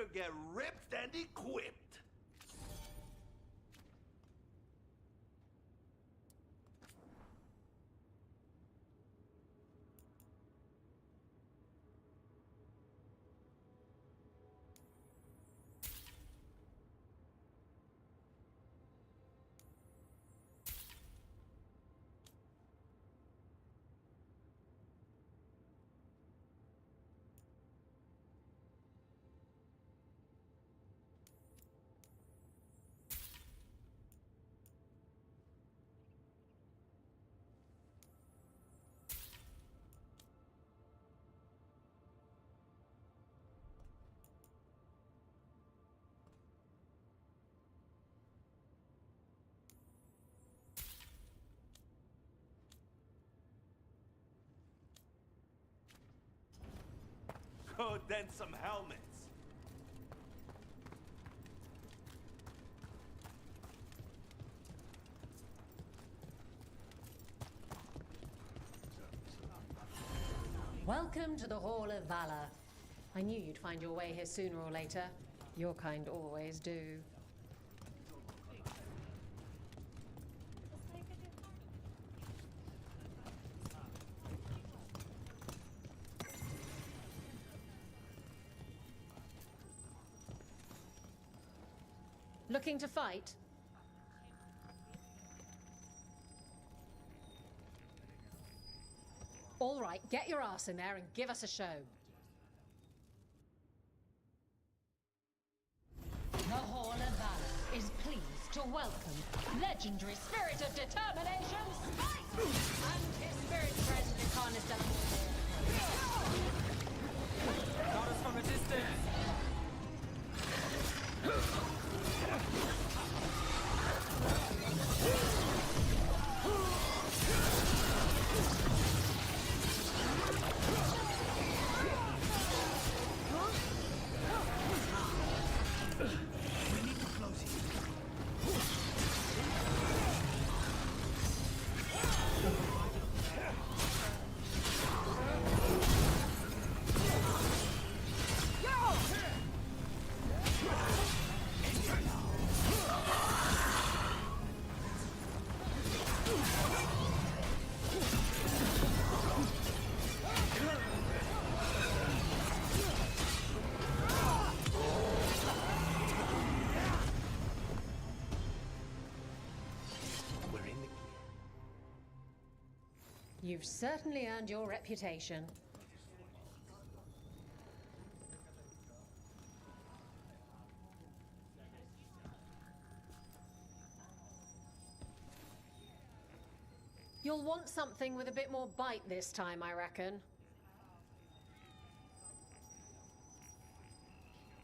to get ripped and equipped. Go dent some helmets. Welcome to the Hall of Valor. I knew you'd find your way here sooner or later. Your kind always do. Looking to fight? All right, get your ass in there and give us a show. The Hall of Valor is pleased to welcome legendary spirit of determination, Spike, and his spirit friend, Decarnis Got us from a distance! You've certainly earned your reputation. You'll want something with a bit more bite this time, I reckon.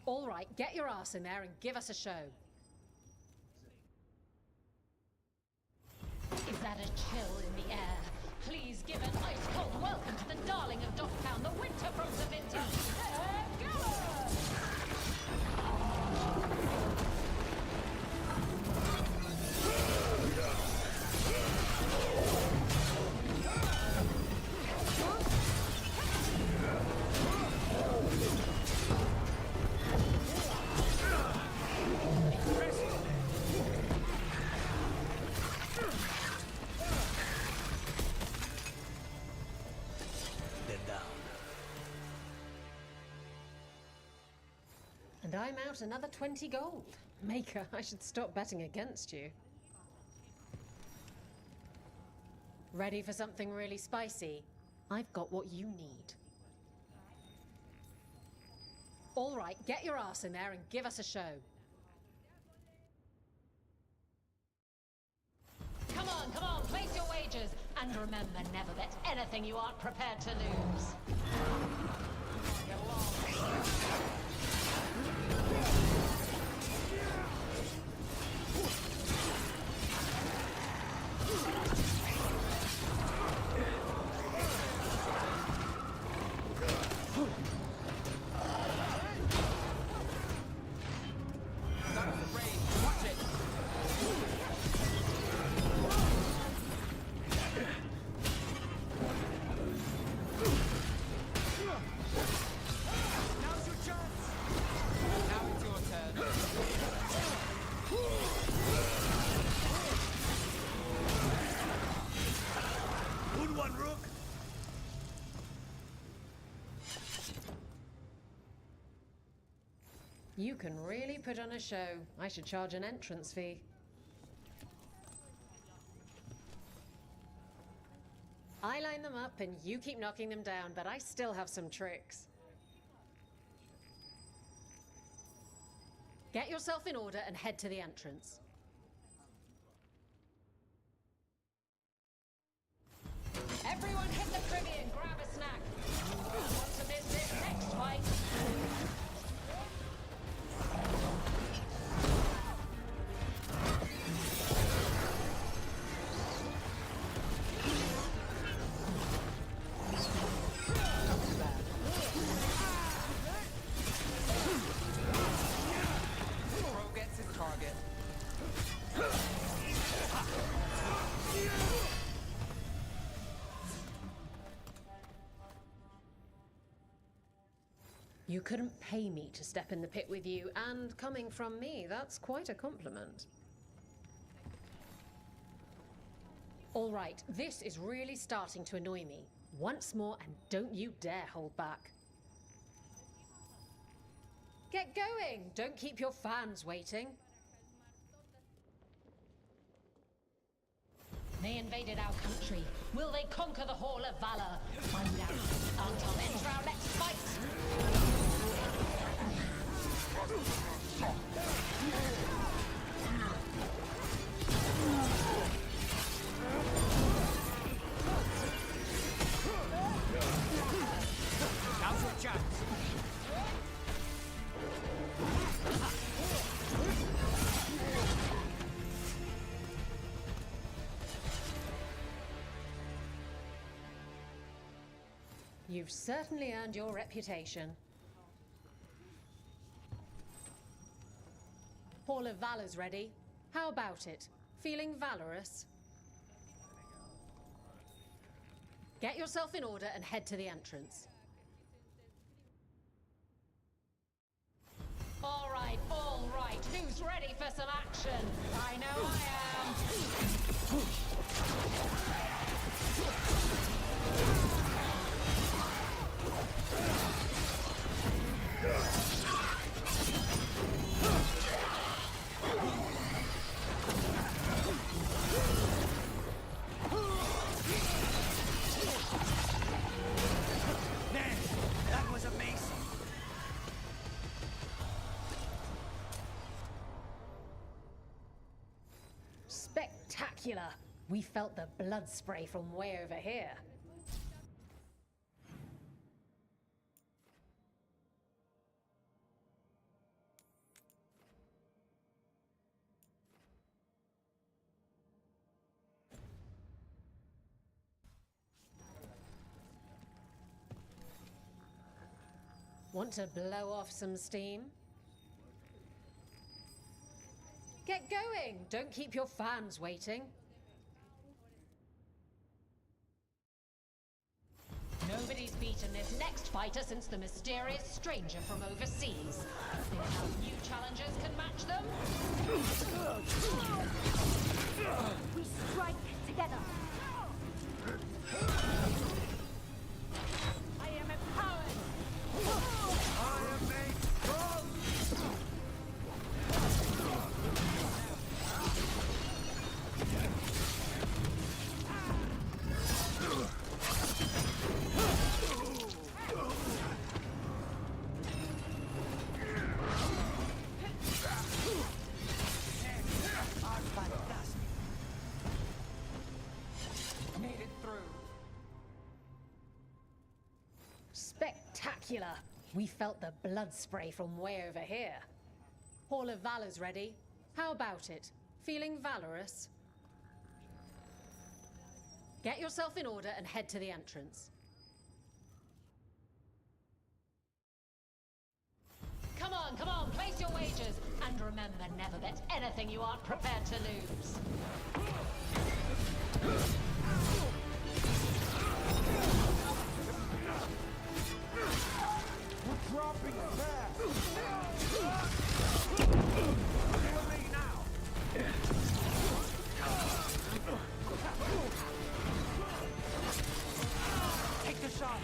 All right, get your ass in there and give us a show. Is that a chill in the air? Please give an ice-cold welcome to the darling of Docktown, the winter from Zavinta, Veilguard! And I'm out another 20 gold. Maker, I should stop betting against you. Ready for something really spicy? I've got what you need. All right, get your ass in there and give us a show. Come on, place your wagers. And remember, never bet anything you aren't prepared to lose. You can really put on a show. I should charge an entrance fee. I line them up and you keep knocking them down, but I still have some tricks. Get yourself in order and head to the entrance. Everyone hit the privy and grab a snack. You don't want to miss this next fight. Pro gets his target. You couldn't pay me to step in the pit with you, and coming from me, that's quite a compliment. All right, this is really starting to annoy me. Once more, and don't you dare hold back. Get going! Don't keep your fans waiting. They invaded our country. Will they conquer the Hall of Valor? Find out. Until then, for our next fight. Now's your chance. You've certainly earned your reputation. Hall of Valor's ready. How about it? Feeling valorous? Get yourself in order and head to the entrance. All right. Who's ready for some action? I know I am. Man, that was amazing. Spectacular! We felt the blood spray from way over here. Want to blow off some steam? Get going! Don't keep your fans waiting. Nobody's beaten this next fighter since the mysterious stranger from overseas. Think how new challengers can match them? We strike together. I am empowered. I am made strong! Made it through. Spectacular! We felt the blood spray from way over here. Hall of Valor's ready. How about it? Feeling valorous? Get yourself in order and head to the entrance. Come on, place your wagers. And remember, never bet anything you aren't prepared to lose. We're dropping fast! Hear me now! Take the shot.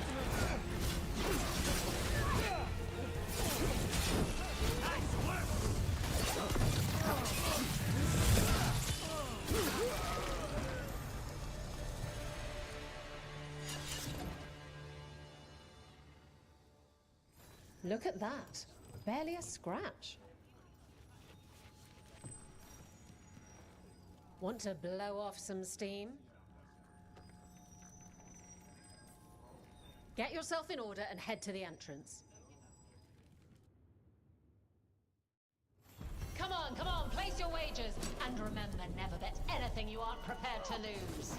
Nice! Look at that. Barely a scratch. Want to blow off some steam? Get yourself in order and head to the entrance. Come on, place your wagers. And remember, never bet anything you aren't prepared to lose.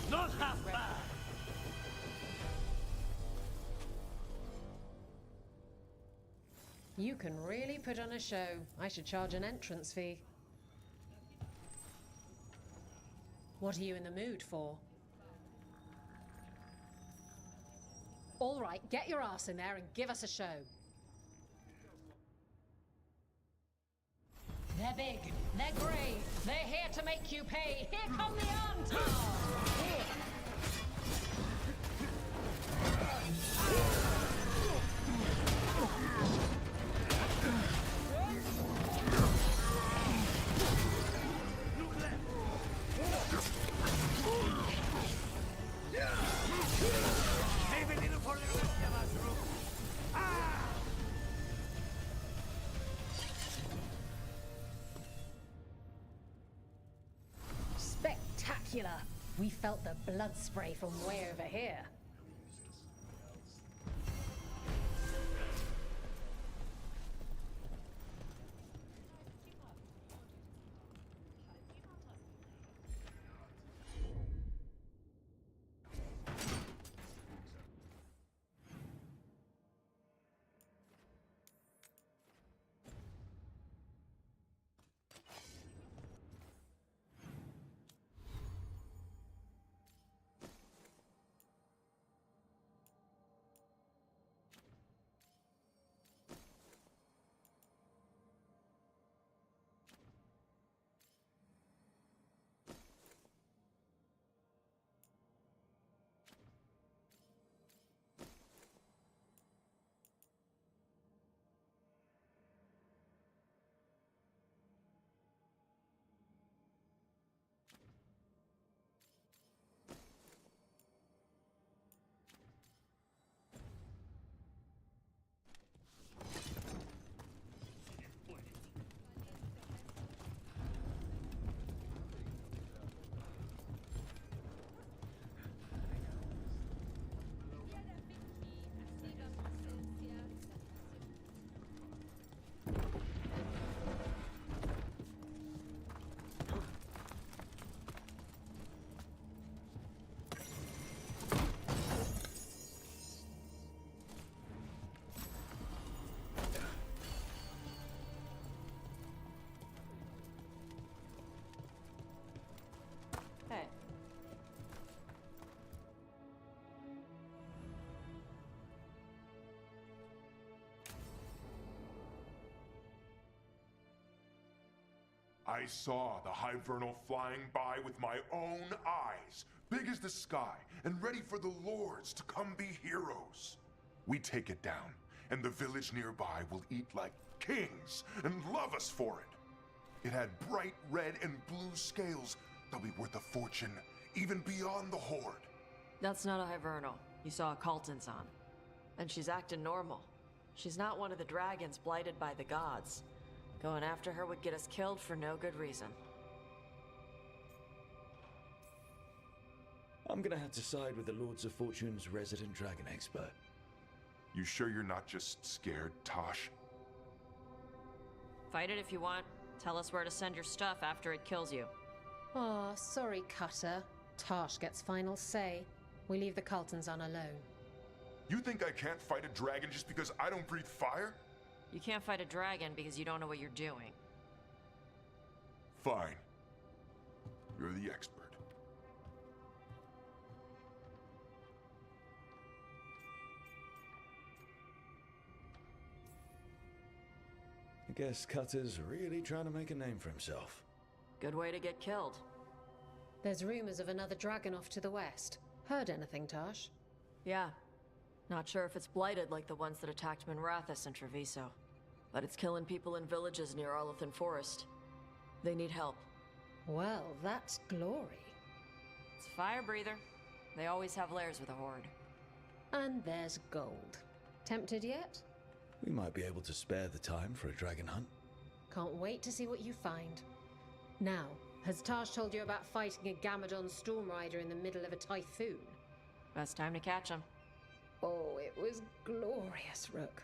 Not half bad. You can really put on a show. I should charge an entrance fee. What are you in the mood for? All right, get your ass in there and give us a show. They're big, they're grey, they're here to make you pay. Here come the Antar! Save a little for the rest of us, Rook. Spectacular! We felt the blood spray from way over here. I saw the Hivernal flying by with my own eyes, big as the sky, and ready for the lords to come be heroes. We take it down, and the village nearby will eat like kings and love us for it. It had bright red and blue scales that'll be worth a fortune, even beyond the Horde. That's not a Hivernal. You saw a Calton's on. And she's acting normal. She's not one of the dragons blighted by the gods. Going after her would get us killed for no good reason. I'm gonna have to side with the Lords of Fortune's resident dragon expert. You sure you're not just scared, Tosh? Fight it if you want. Tell us where to send your stuff after it kills you. Aw, sorry, Cutter. Tosh gets final say. We leave the Carltons on alone. You think I can't fight a dragon just because I don't breathe fire? You can't fight a dragon because you don't know what you're doing. Fine. You're the expert. I guess Cutter's really trying to make a name for himself. Good way to get killed. There's rumors of another dragon off to the west. Heard anything, Tash? Yeah. Not sure if it's blighted like the ones that attacked Minrathous and Treviso. But it's killing people in villages near Arlothan Forest. They need help. Well, that's glory. It's a fire breather. They always have lairs with a horde. And there's gold. Tempted yet? We might be able to spare the time for a dragon hunt. Can't wait to see what you find. Now, has Tash told you about fighting a Gamadon storm rider in the middle of a typhoon? Best time to catch him. Oh, it was glorious, Rook.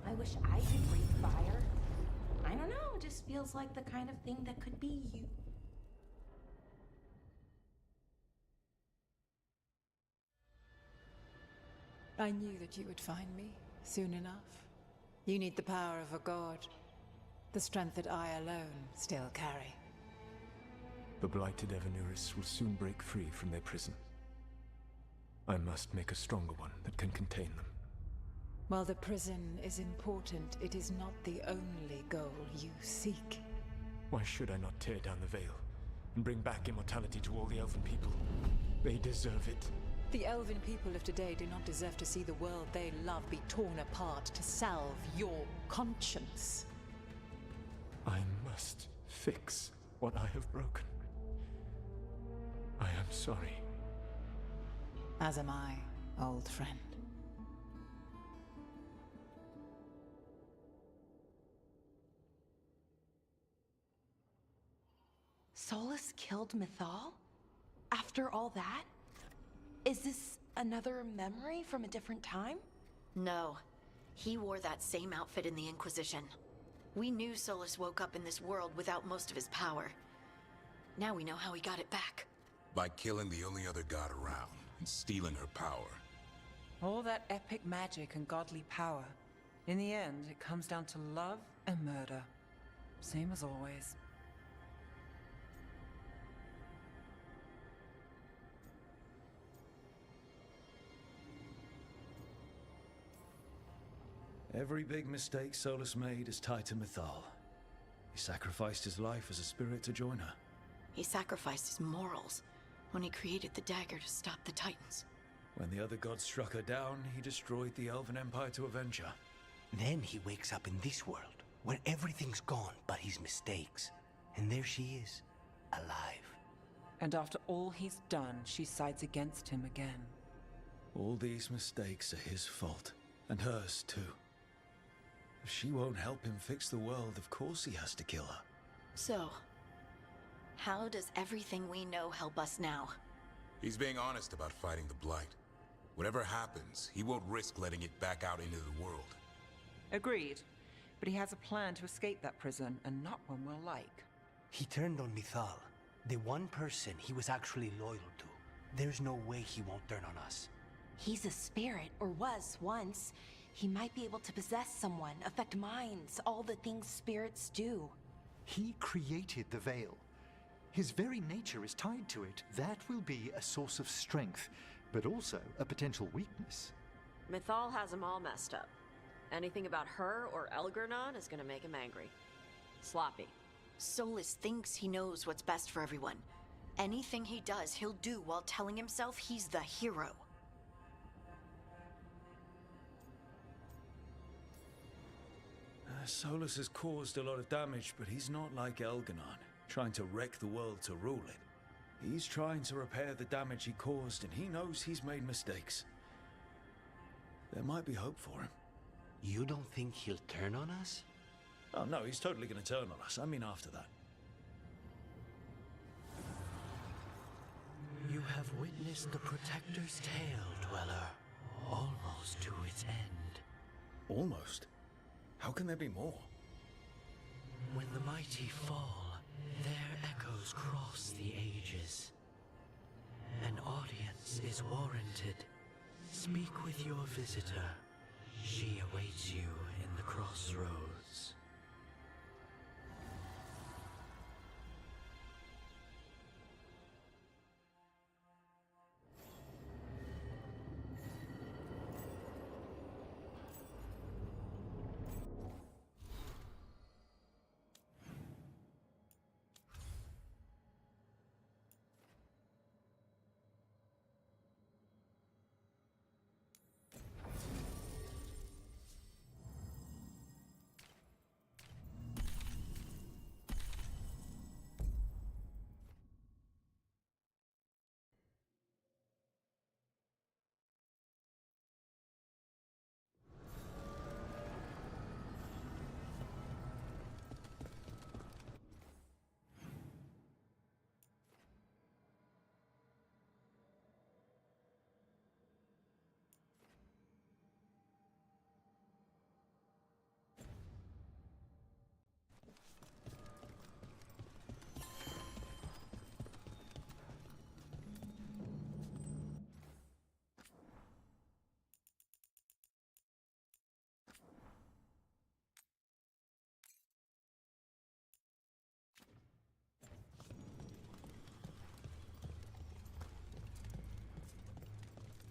I wish I could breathe fire. I don't know, it just feels like the kind of thing that could be you. I knew that you would find me soon enough. You need the power of a god. The strength that I alone still carry. The blighted Evanuris will soon break free from their prison. I must make a stronger one that can contain them. While the prison is important, it is not the only goal you seek. Why should I not tear down the veil and bring back immortality to all the elven people? They deserve it. The elven people of today do not deserve to see the world they love be torn apart to salve your conscience. I must fix what I have broken. I am sorry. As am I, old friend. Solus killed Mythal? After all that? Is this another memory from a different time? No. He wore that same outfit in the Inquisition. We knew Solus woke up in this world without most of his power. Now we know how he got it back. By killing the only other god around and stealing her power. All that epic magic and godly power. In the end, it comes down to love and murder. Same as always. Every big mistake Solus made is tied to Mythal. He sacrificed his life as a spirit to join her. He sacrificed his morals when he created the dagger to stop the Titans. When the other gods struck her down, he destroyed the Elven Empire to avenge her. Then he wakes up in this world, When everything's gone but his mistakes. And there she is, alive. And after all he's done, she sides against him again. All these mistakes are his fault. And hers too. If she won't help him fix the world, of course he has to kill her. So, how does everything we know help us now? He's being honest about fighting the Blight. Whatever happens, he won't risk letting it back out into the world. Agreed. But he has a plan to escape that prison, and not one we'll like. He turned on Mythal, the one person he was actually loyal to. There's no way he won't turn on us. He's a spirit, or was once. He might be able to possess someone, affect minds, all the things spirits do. He created the Veil. His very nature is tied to it. That will be a source of strength, but also a potential weakness. Mythal has him all messed up. Anything about her or Elgernon is gonna make him angry. Sloppy. Solus thinks he knows what's best for everyone. Anything he does, he'll do while telling himself he's the hero. Solus has caused a lot of damage, but he's not like Elgernon, trying to wreck the world to rule it. He's trying to repair the damage he caused, and he knows he's made mistakes. There might be hope for him. You don't think he'll turn on us? Oh no, he's totally gonna turn on us. I mean after that. You have witnessed the Protector's tale, Dweller. Almost to its end. Almost? How can there be more? When the mighty fall, their echoes cross the ages. An audience is warranted. Speak with your visitor. She awaits you in the crossroads.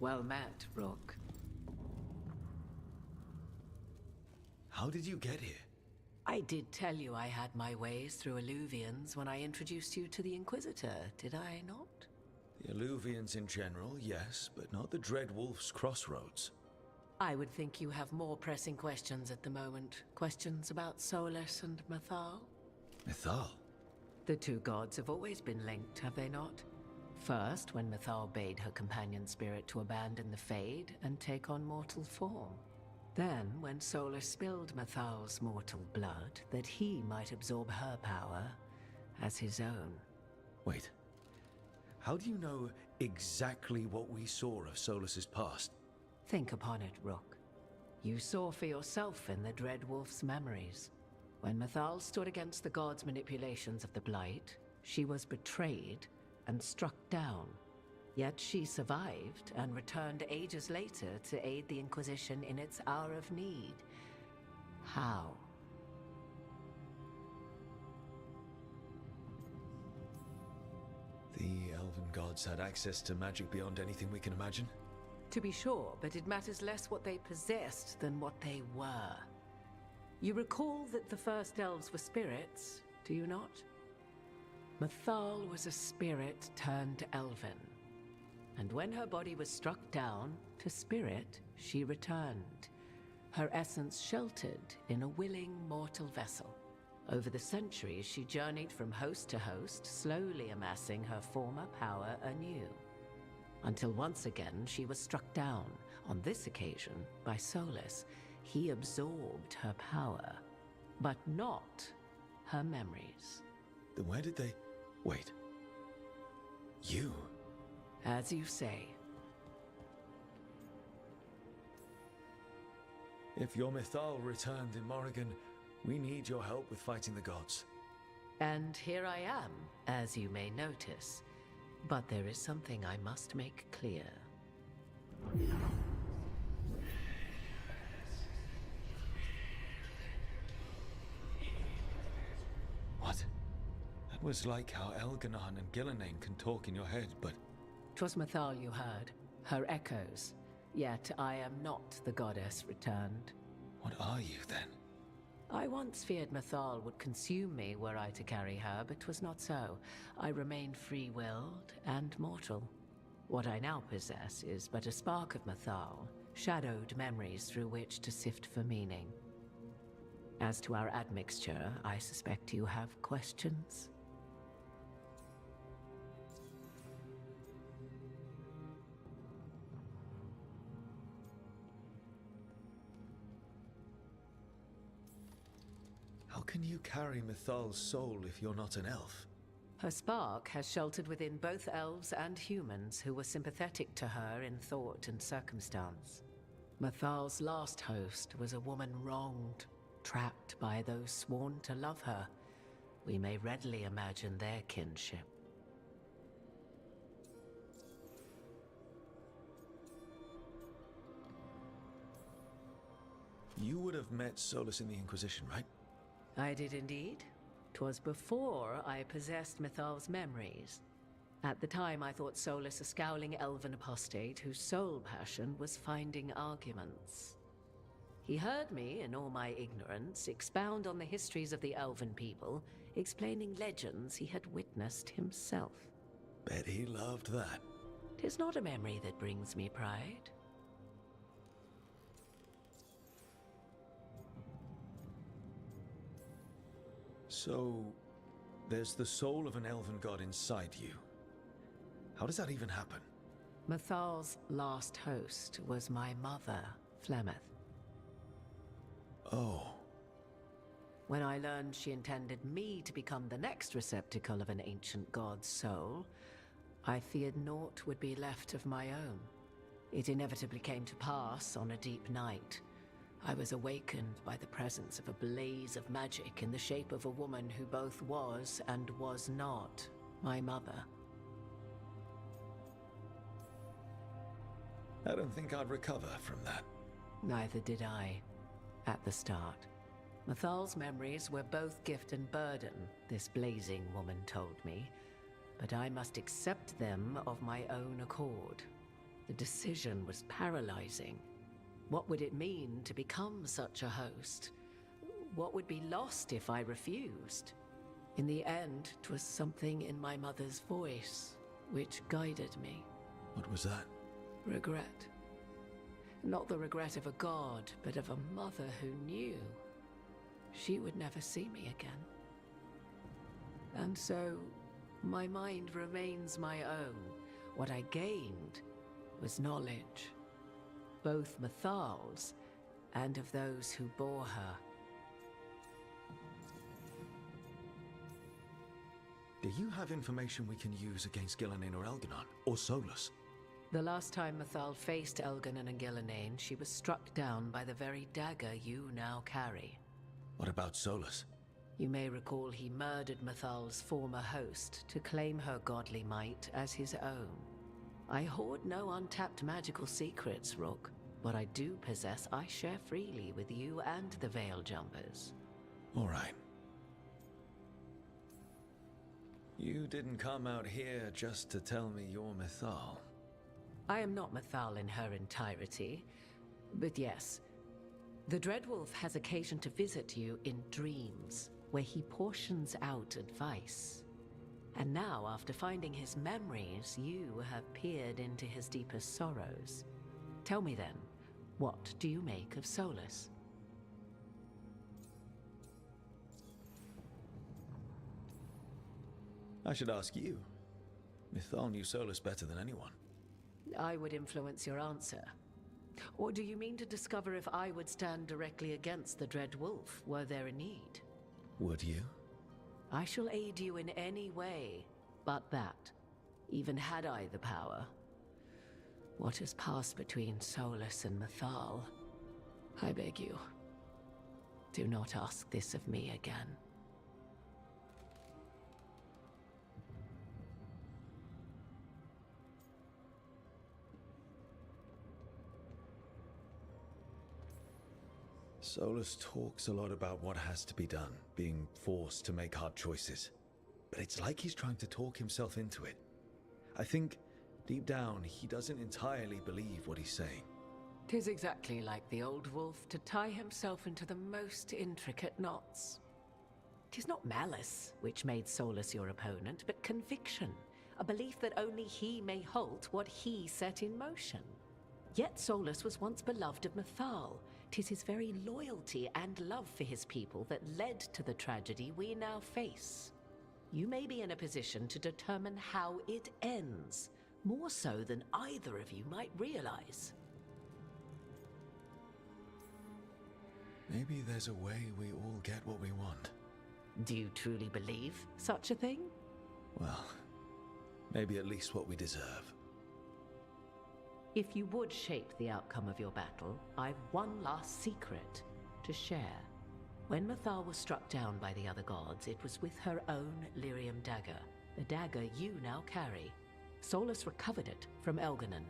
Well met, Rook. How did you get here? I did tell you I had my ways through Illuvians when I introduced you to the Inquisitor, did I not? The Illuvians in general, yes, but not the Dread Wolf's crossroads. I would think you have more pressing questions at the moment. Questions about Solus and Mythal? Mythal? The two gods have always been linked, have they not? First, when Mythal bade her companion spirit to abandon the Fade and take on mortal form. Then, when Solus spilled Mythal's mortal blood, that he might absorb her power as his own. Wait. How do you know exactly what we saw of Solus's past? Think upon it, Rook. You saw for yourself in the Dread Wolf's memories. When Mythal stood against the gods' manipulations of the Blight, she was betrayed and struck down. Yet she survived and returned ages later to aid the Inquisition in its hour of need. How? The elven gods had access to magic beyond anything we can imagine? To be sure, but it matters less what they possessed than what they were. You recall that the first elves were spirits, do you not? Mythal was a spirit turned elven. And when her body was struck down, to spirit, she returned. her essence sheltered in a willing mortal vessel. Over the centuries, she journeyed from host to host, slowly amassing her former power anew. Until once again, she was struck down, on this occasion, by Solus. He absorbed her power, but not her memories. Then where did they... Wait. You? As you say. If your Mythal returned in Morrigan, we need your help with fighting the gods. And here I am, as you may notice. But there is something I must make clear. What? That was like how Elganon and Gillenane can talk in your head, but... 'Twas Mythal you heard, her echoes. Yet I am not the goddess returned. What are you, then? I once feared Mythal would consume me were I to carry her, but 'twas not so. I remain free-willed and mortal. What I now possess is but a spark of Mythal, shadowed memories through which to sift for meaning. As to our admixture, I suspect you have questions. How can you carry Mythal's soul if you're not an elf? Her spark has sheltered within both elves and humans who were sympathetic to her in thought and circumstance. Mythal's last host was a woman wronged, trapped by those sworn to love her. We may readily imagine their kinship. You would have met Solus in the Inquisition, right? I did indeed. 'Twas before I possessed Mythal's memories. At the time, I thought Solus a scowling elven apostate whose sole passion was finding arguments. He heard me, in all my ignorance, expound on the histories of the elven people, explaining legends he had witnessed himself. Bet he loved that. 'Tis not a memory that brings me pride. So, there's the soul of an elven god inside you. How does that even happen? Mythal's last host was my mother, Flemeth. Oh. When I learned she intended me to become the next receptacle of an ancient god's soul, I feared naught would be left of my own. It inevitably came to pass on a deep night. I was awakened by the presence of a blaze of magic in the shape of a woman who both was and was not my mother. I don't think I'd recover from that. Neither did I, at the start. Mythal's memories were both gift and burden, this blazing woman told me, but I must accept them of my own accord. The decision was paralyzing. What would it mean to become such a host? What would be lost if I refused? In the end, 'twas something in my mother's voice which guided me. What was that? Regret. Not the regret of a god, but of a mother who knew she would never see me again. And so, my mind remains my own. What I gained was knowledge, both Mythal's and of those who bore her. Do you have information we can use against Gillenane or Elganon, or Solus? The last time Mythal faced Elganon and Gillenane, she was struck down by the very dagger you now carry. What about Solus? You may recall he murdered Mythal's former host to claim her godly might as his own. I hoard no untapped magical secrets, Rook. What I do possess, I share freely with you and the Veil Jumpers. All right. You didn't come out here just to tell me you're Mythal. I am not Mythal in her entirety, but yes, the Dreadwolf has occasion to visit you in dreams, where he portions out advice. And now, after finding his memories, you have peered into his deepest sorrows. Tell me then, What do you make of Solus? I should ask you. Mythal knew Solus better than anyone. I would influence your answer. Or do you mean to discover if I would stand directly against the Dread Wolf were there a need? Would you? I shall aid you in any way but that, even had I the power. What has passed between Solus and Mythal? I beg you, do not ask this of me again. Solus talks a lot about what has to be done, being forced to make hard choices. But it's like he's trying to talk himself into it. I think, deep down, he doesn't entirely believe what he's saying. 'Tis exactly like the old wolf to tie himself into the most intricate knots. 'Tis not malice which made Solus your opponent, but conviction, a belief that only he may halt what he set in motion. Yet Solus was once beloved of Mythal. 'Tis his very loyalty and love for his people that led to the tragedy we now face. You may be in a position to determine how it ends, more so than either of you might realize. Maybe there's a way we all get what we want. Do you truly believe such a thing? Well, maybe at least what we deserve. If you would shape the outcome of your battle, I've one last secret to share. When Mythal was struck down by the other gods, it was with her own lyrium dagger, the dagger you now carry. Solus recovered it from Elganon,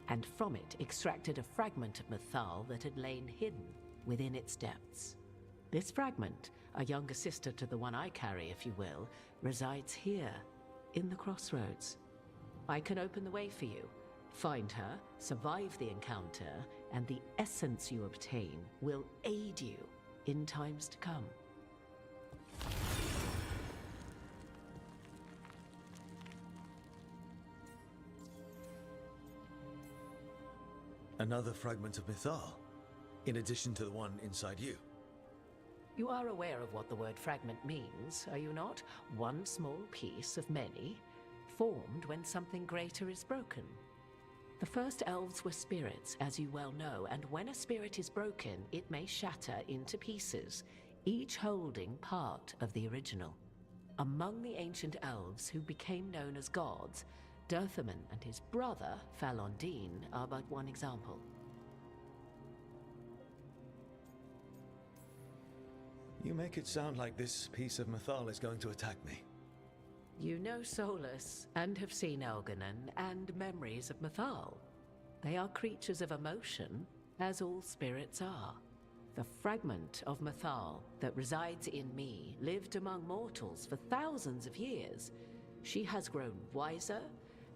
and from it extracted a fragment of Mythal that had lain hidden within its depths. This fragment, a younger sister to the one I carry, if you will, resides here, in the crossroads. I can open the way for you. Find her, survive the encounter, and the essence you obtain will aid you in times to come. Another fragment of Mythal, in addition to the one inside you. You are aware of what the word fragment means, are you not? One small piece of many, formed when something greater is broken. The first elves were spirits, as you well know, and when a spirit is broken, it may shatter into pieces, each holding part of the original. Among the ancient elves who became known as gods, Dirthaman and his brother, Falondine, are but one example. You make it sound like this piece of Mythal is going to attack me. You know Solus, and have seen Elganon, and memories of Mythal. They are creatures of emotion, as all spirits are. The fragment of Mythal that resides in me lived among mortals for thousands of years. She has grown wiser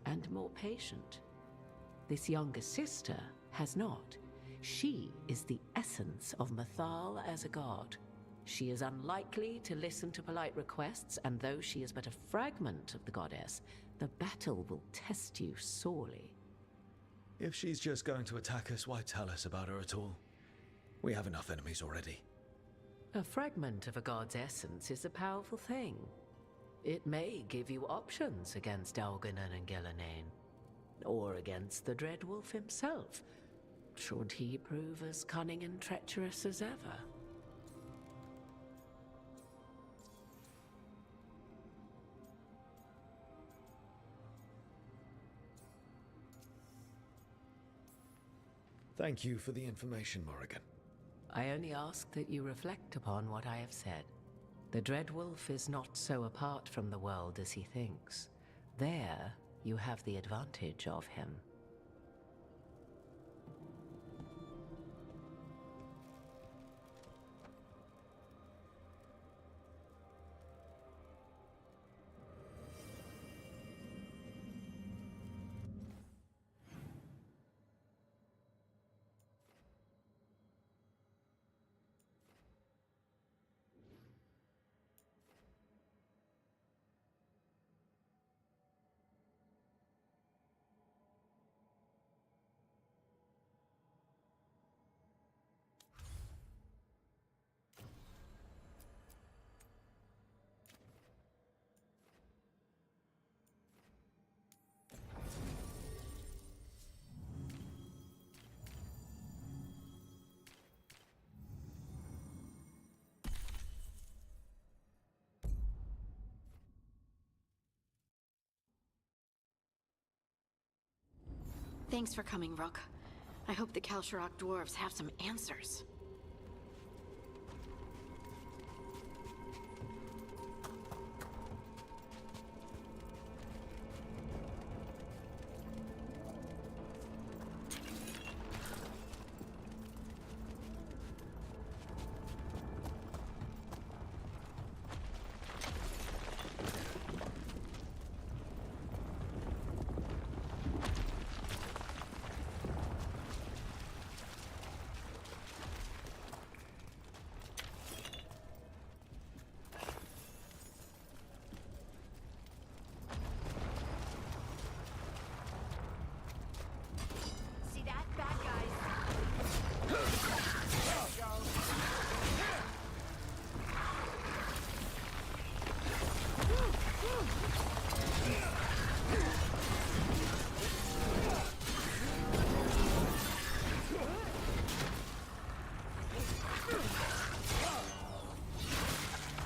and more patient. This younger sister has not. She is the essence of Mythal as a god. She is unlikely to listen to polite requests, and though she is but a fragment of the goddess, the battle will test you sorely. If she's just going to attack us, why tell us about her at all? We have enough enemies already. A fragment of a god's essence is a powerful thing. It may give you options against Elganon and Gillenane, or against the Dread Wolf himself, should he prove as cunning and treacherous as ever. Thank you for the information, Morrigan. I only ask that you reflect upon what I have said. The Dread Wolf is not so apart from the world as he thinks. There, you have the advantage of him. Thanks for coming, Rook. I hope the Kalsharok dwarves have some answers. See that? Bad guys.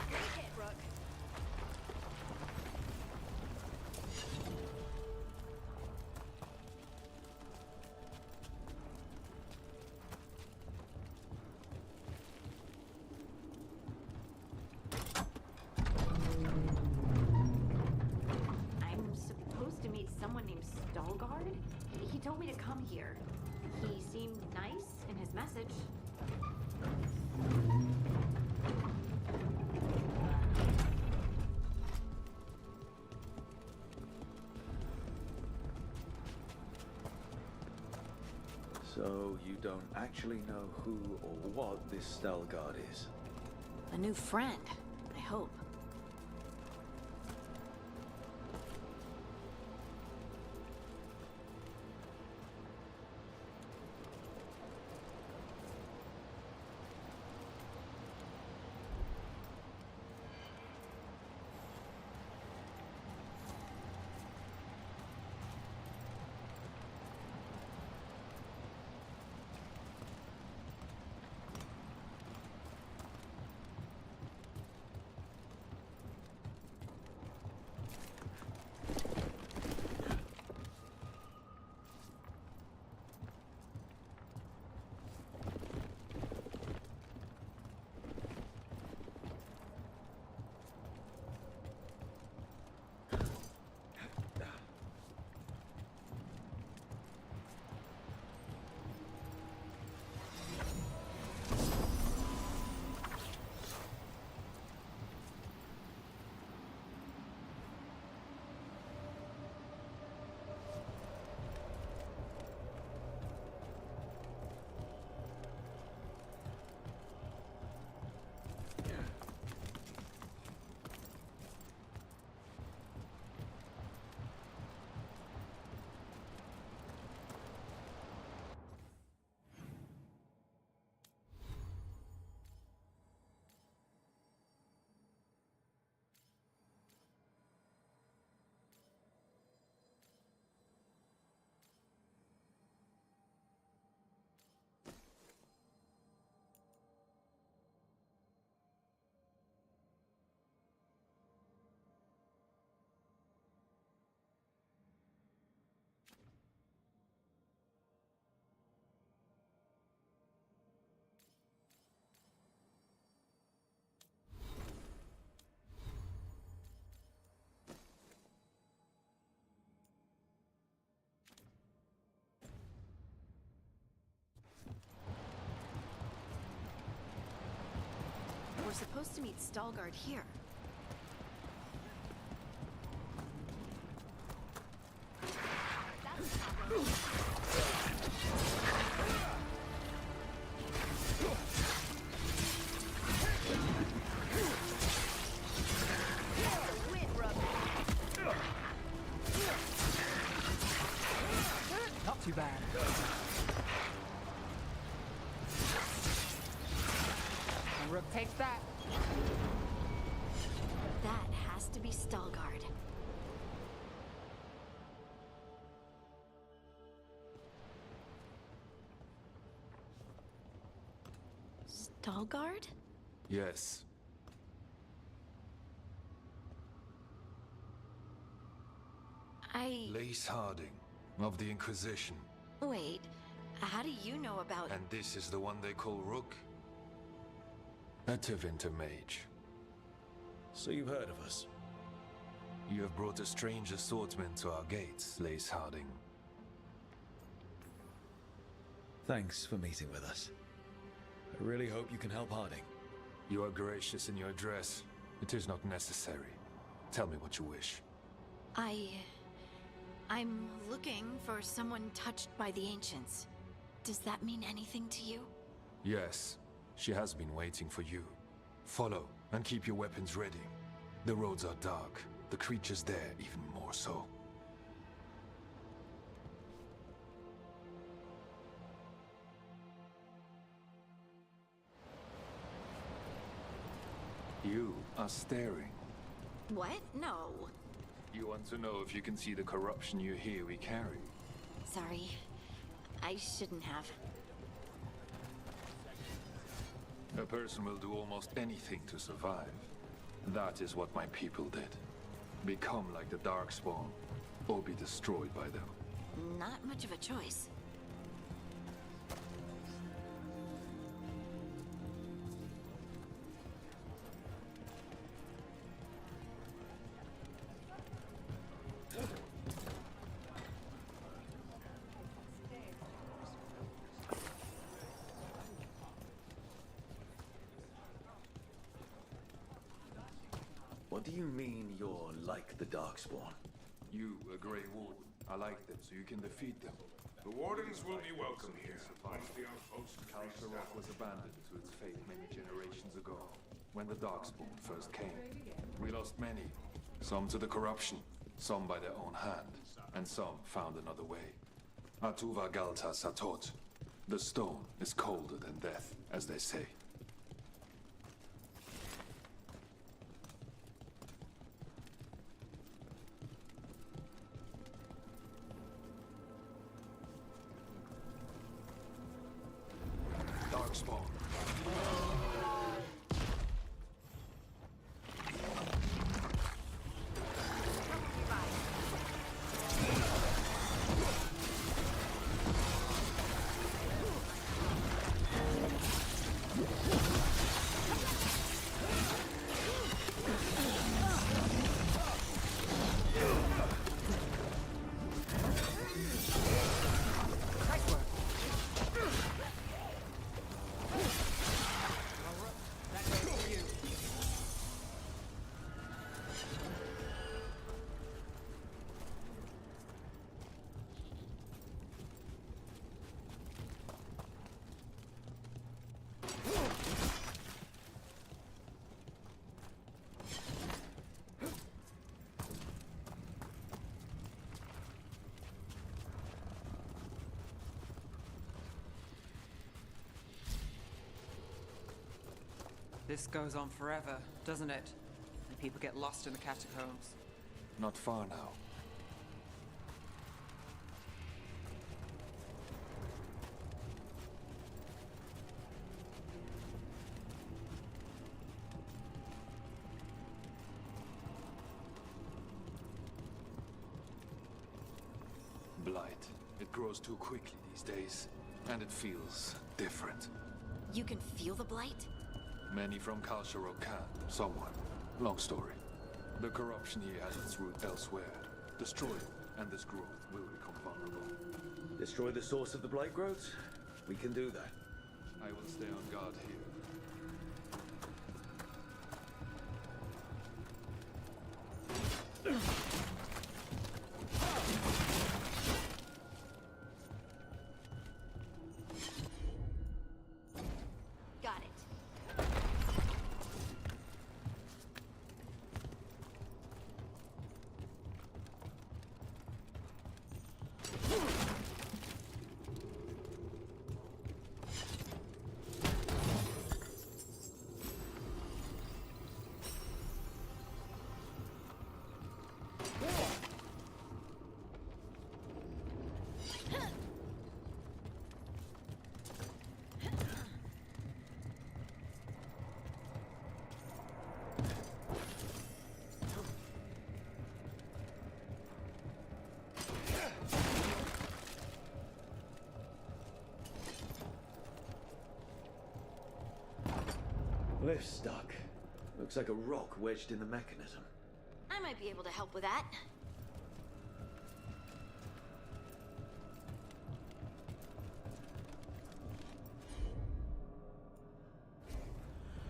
Great hit, Rook. I'm supposed to meet someone named Veilguard? He told me to come here. He seemed nice in his message. So you don't actually know who or what this Veilguard is? A new friend, I hope. We're supposed to meet Veilguard here. Not too bad. And Rook takes that. That has to be Veilguard. Veilguard? Yes. I... Lace Harding, of the Inquisition. Wait, how do you know about... And this is the one they call Rook? A Tevinter mage. So you've heard of us? You have brought a strange assortment to our gates, Lace Harding. Thanks for meeting with us. I really hope you can help Harding. You are gracious in your address. It is not necessary. Tell me what you wish. I'm looking for someone touched by the Ancients. Does that mean anything to you? Yes, she has been waiting for you. Follow, and keep your weapons ready. The roads are dark, the creatures there even more so. You are staring. What? No. You want to know if you can see the corruption you hear we carry? Sorry. I shouldn't have. A person will do almost anything to survive. That is what my people did. Become like the Darkspawn, or be destroyed by them. Not much of a choice. What do you mean you're like the Darkspawn? You, a Grey Warden. I like them so you can defeat them. The Wardens will be welcome here. Once the outpost is Kalsarok was abandoned to its fate many generations ago, when the Darkspawn first came. We lost many, some to the corruption, some by their own hand, and some found another way. Atuva Galta Satot. The stone is colder than death, as they say. Darkspawn. This goes on forever, doesn't it? And people get lost in the catacombs. Not far now. Blight. It grows too quickly these days, and it feels different. You can feel the blight? Many from Kalsarok can, somewhat. Long story. The corruption here has its root elsewhere. Destroy it, and this growth will become vulnerable. Destroy the source of the blight growth? We can do that. I will stay on guard here. Got it. lift's stuck. Looks like a rock wedged in the mechanism. I might be able to help with that.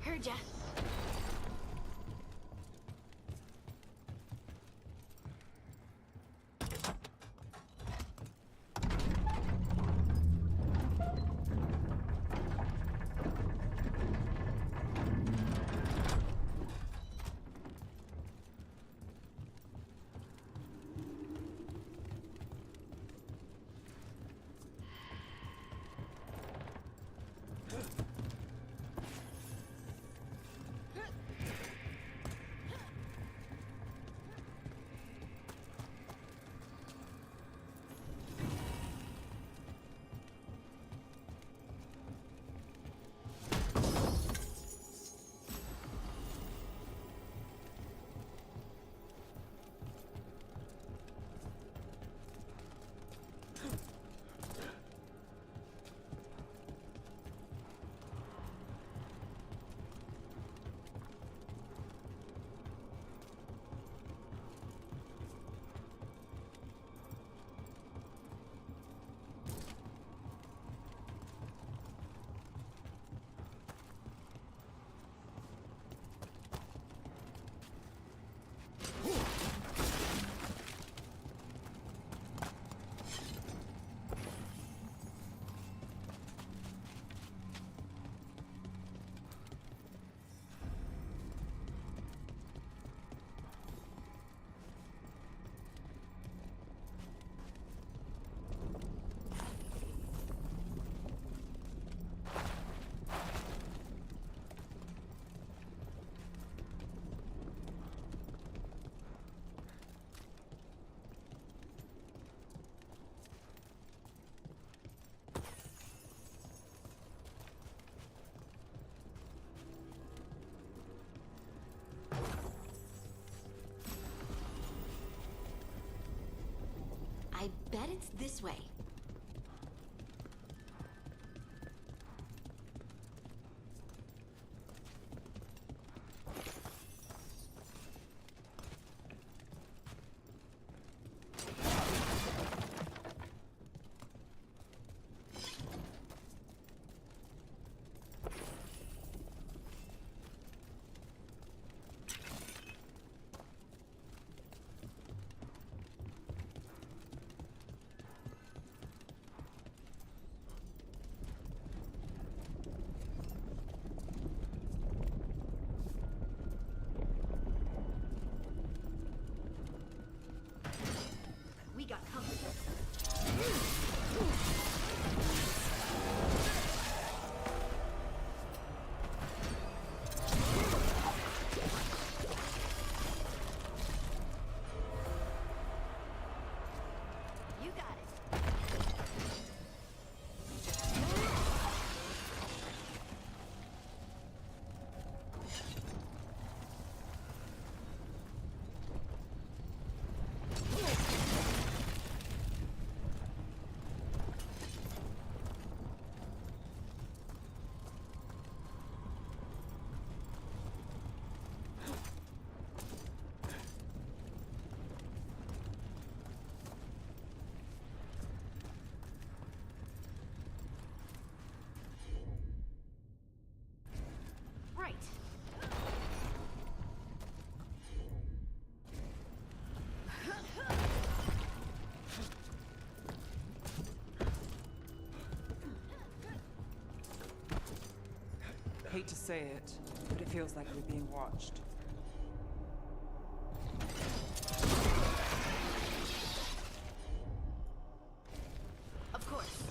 Heard ya. I bet it's this way. We got company. You got it. Right. Hate to say it, but it feels like we're being watched. Of course.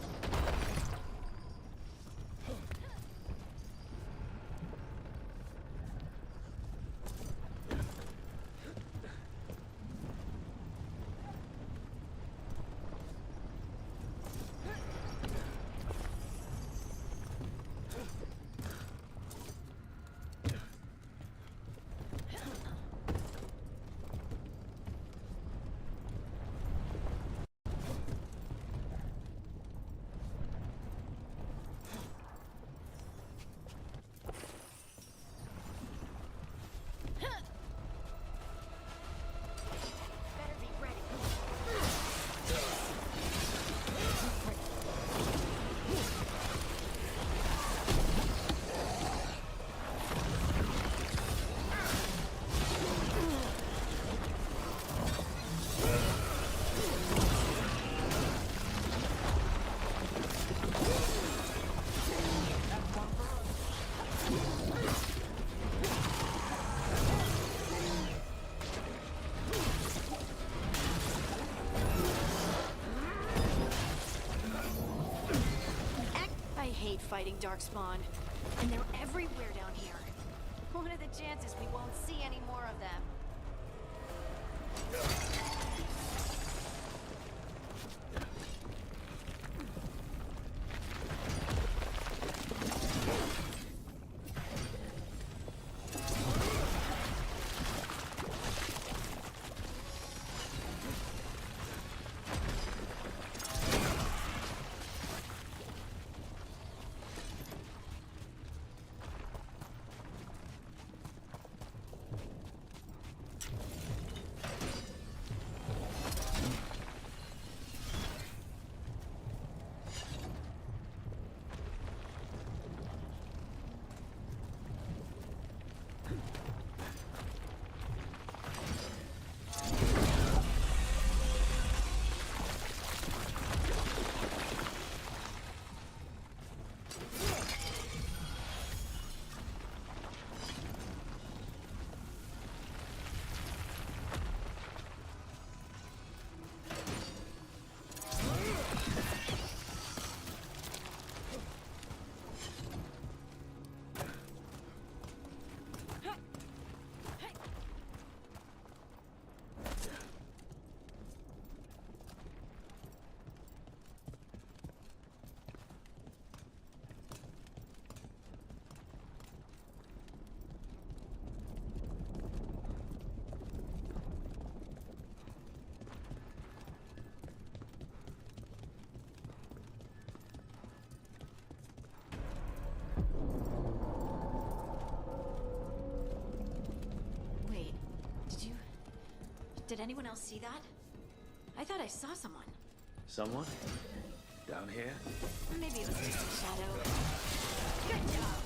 fighting Darkspawn. And they're everywhere down here. What are the chances we won't see any more of them? Did anyone else see that? I thought I saw someone. Someone? Down here? Maybe it was just a shadow. Good job!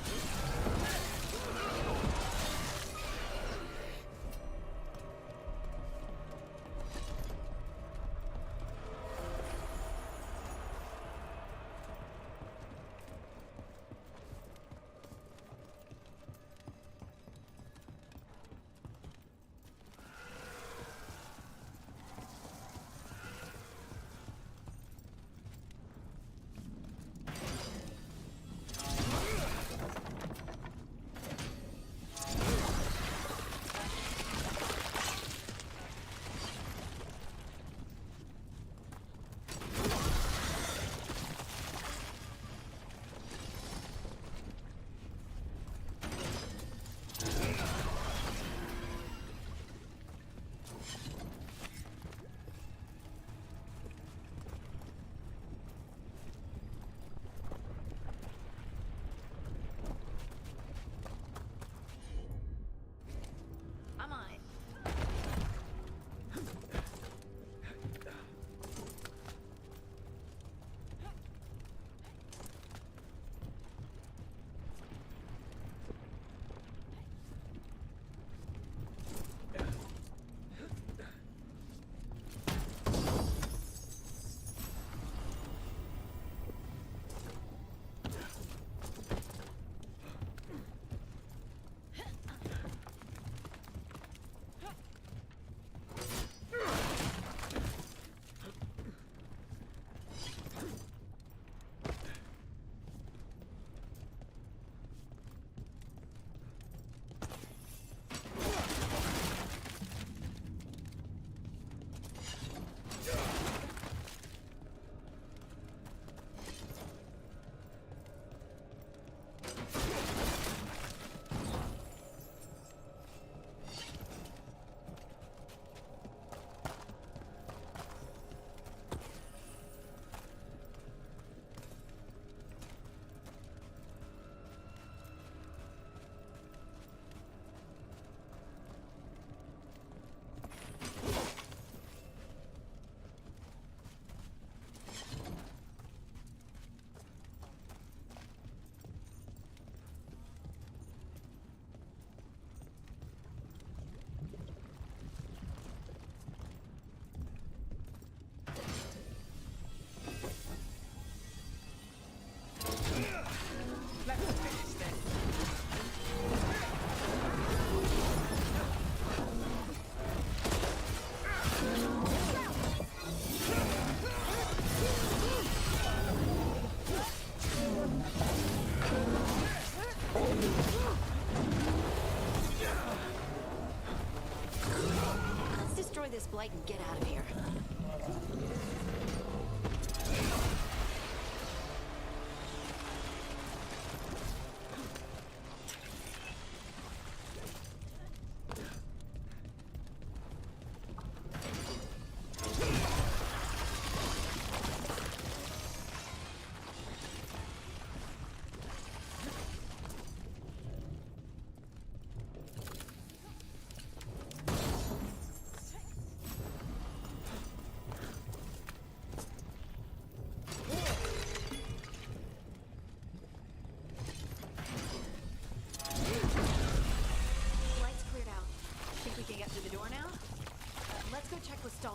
destroy this blight and get out of here.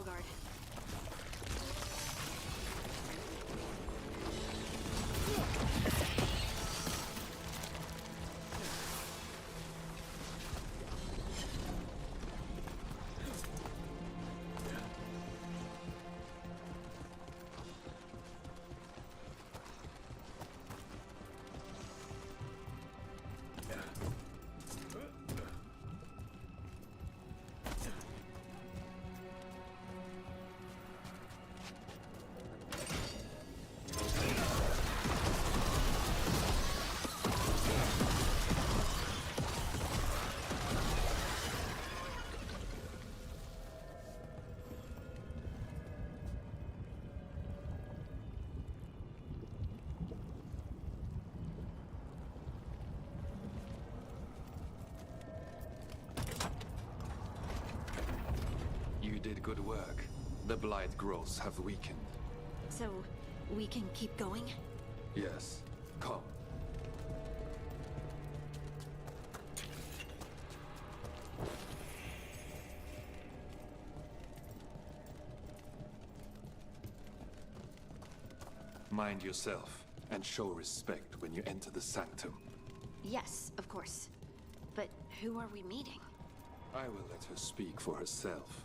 Veilguard. You did good work. The Blight growths have weakened. So, we can keep going? Yes. Come. Mind yourself, and show respect when you enter the sanctum. Yes, of course. But who are we meeting? I will let her speak for herself.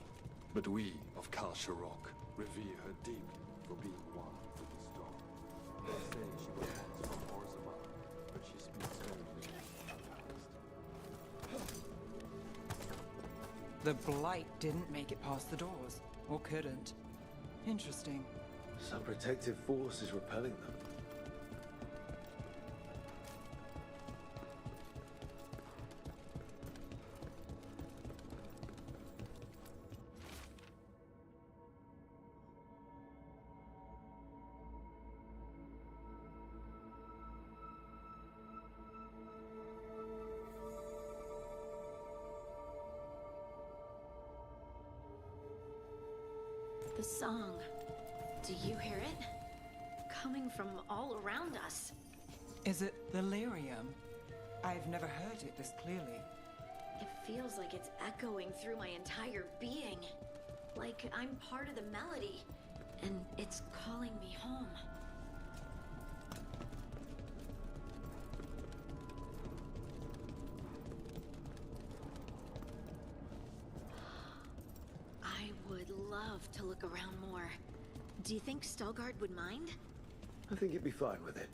But we of Kal Sharok revere her deeply for being one with this dawn. They say she was once from Orzammar, but she speaks very little of the past. The Blight didn't make it past the doors. Or couldn't. Interesting. Some protective force is repelling them. The song. Do you hear it? Coming from all around us. Is it delirium? I've never heard it this clearly. It feels like it's echoing through my entire being. Like I'm part of the melody. And it's calling me home. I would love to look around more. Do you think Stalgard would mind? I think you'd be fine with it.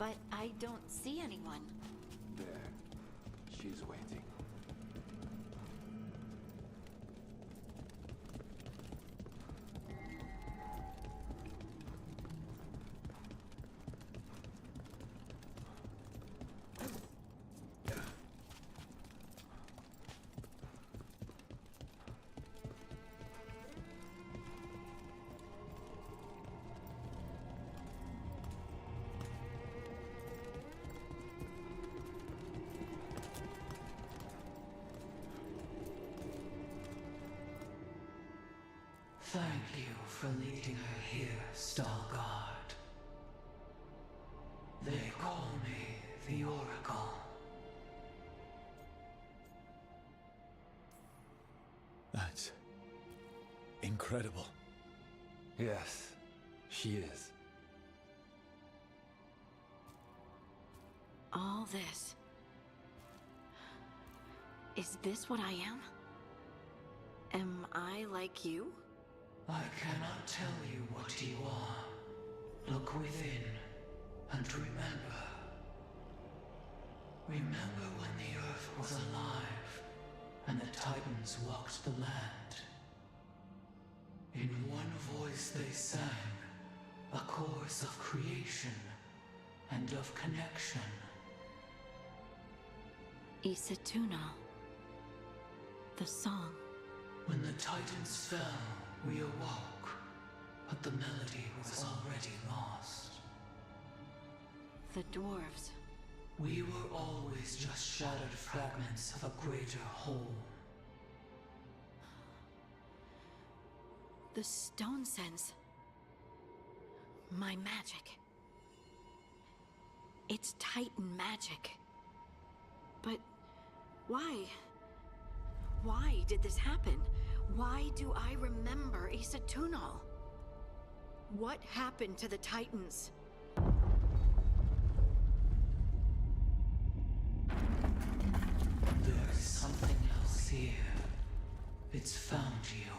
but I don't see anyone. There. She's waiting. Thank you for leading her here, Stalguard. They call me the Oracle. That's incredible. Yes, she is. All this. Is this what I am? Am I like you? I cannot tell you what you are. Look within and remember. Remember when the earth was alive and the Titans walked the land. In one voice they sang a chorus of creation and of connection. Isatuno. The song. When the Titans fell, we awoke, but the melody was already lost. The dwarves. We were always just shattered fragments of a greater whole. The stone sense. My magic. It's Titan magic. But why? Why did this happen? Why do I remember Isatuno? What happened to the Titans? There's something else here. It's found you.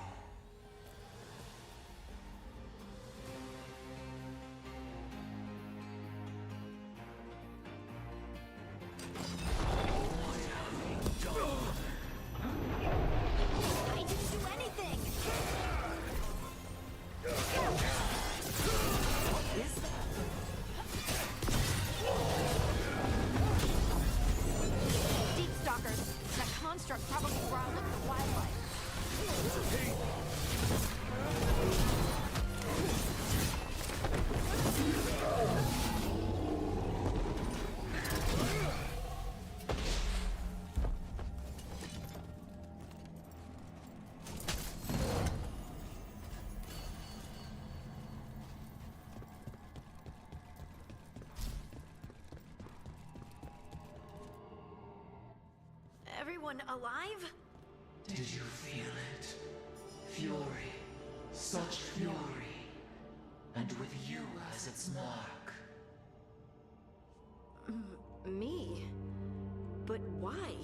Everyone alive? Did you feel it? Fury. Such fury. And with you as its mark. Me? But why?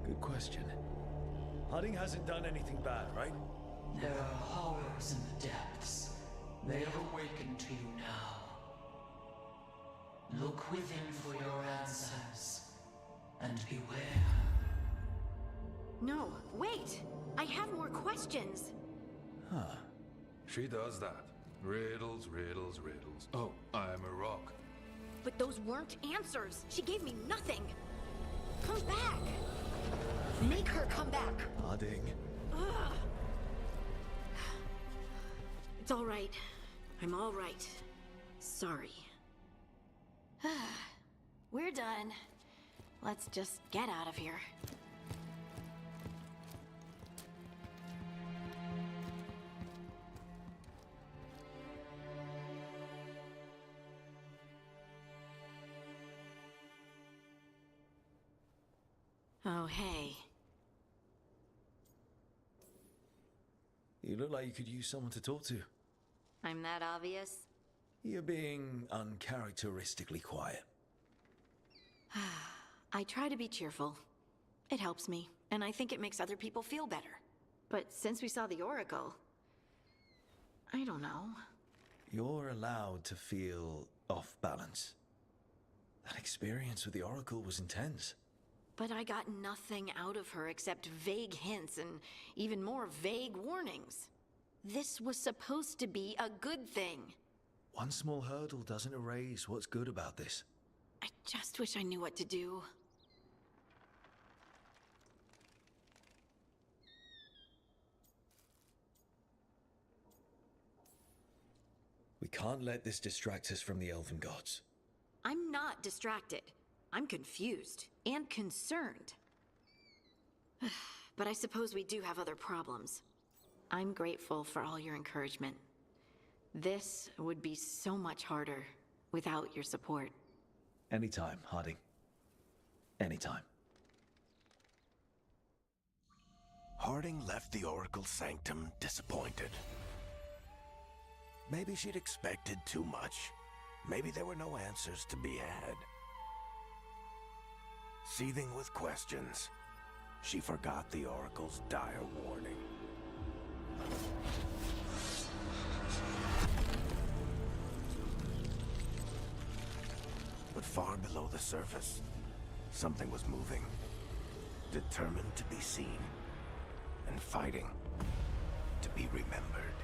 Good question. Harding hasn't done anything bad, right? There are horrors in the depths. They have awakened to you now. Look within for your answers. And beware. No, wait! I have more questions! Huh. She does that. Riddles, riddles, riddles. Oh, I'm a rock. But those weren't answers! She gave me nothing! Come back! Make her come back! Harding. Ugh. It's all right. I'm all right. Sorry. We're done. Let's just get out of here. Oh, hey. You look like you could use someone to talk to. I'm that obvious? You're being uncharacteristically quiet. I try to be cheerful. It helps me, and I think it makes other people feel better. But since we saw the Oracle, I don't know. You're allowed to feel off balance. That experience with the Oracle was intense. But I got nothing out of her except vague hints and even more vague warnings. This was supposed to be a good thing. One small hurdle doesn't erase what's good about this. I just wish I knew what to do. We can't let this distract us from the Elven Gods. I'm not distracted. I'm confused and concerned. But I suppose we do have other problems. I'm grateful for all your encouragement. This would be so much harder without your support. Anytime, Harding. Anytime. Harding left the Oracle Sanctum disappointed. Maybe she'd expected too much. Maybe there were no answers to be had. Seething with questions, she forgot the Oracle's dire warning. But far below the surface, something was moving, determined to be seen, and fighting to be remembered.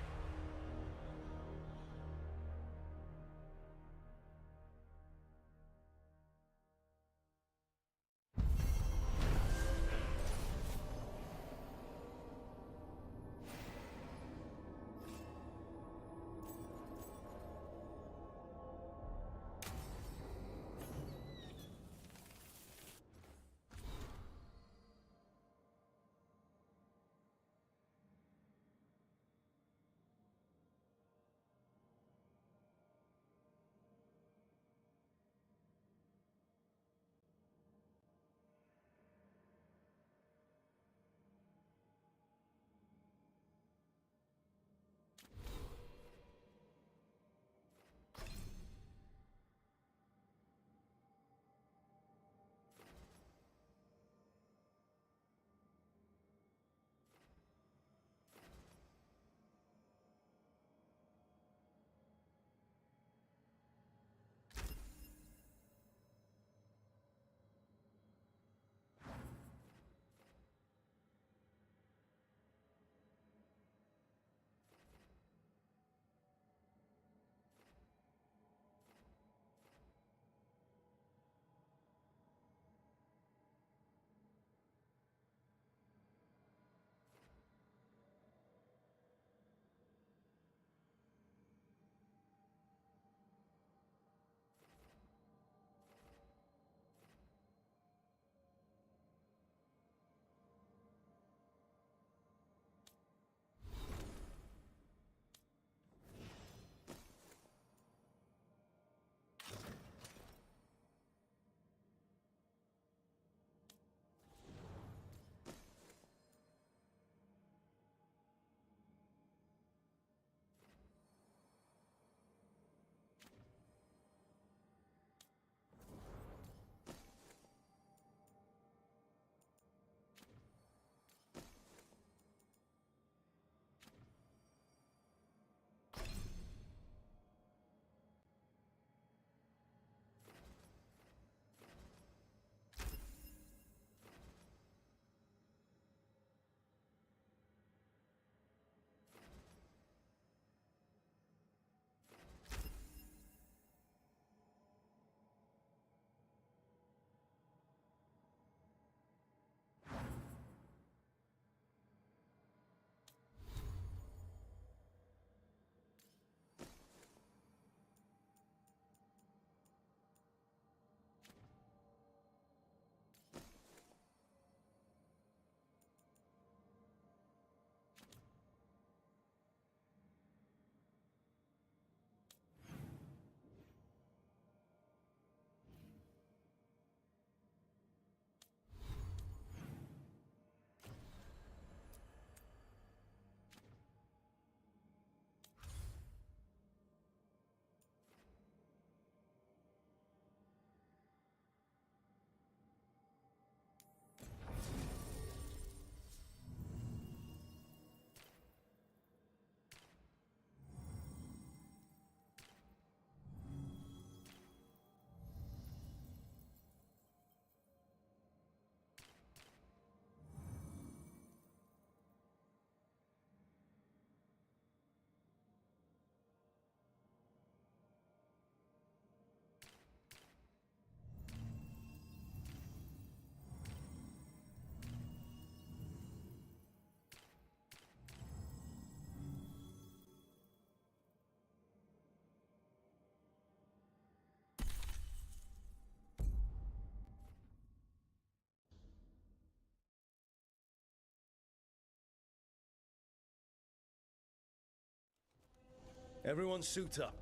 Everyone suit up.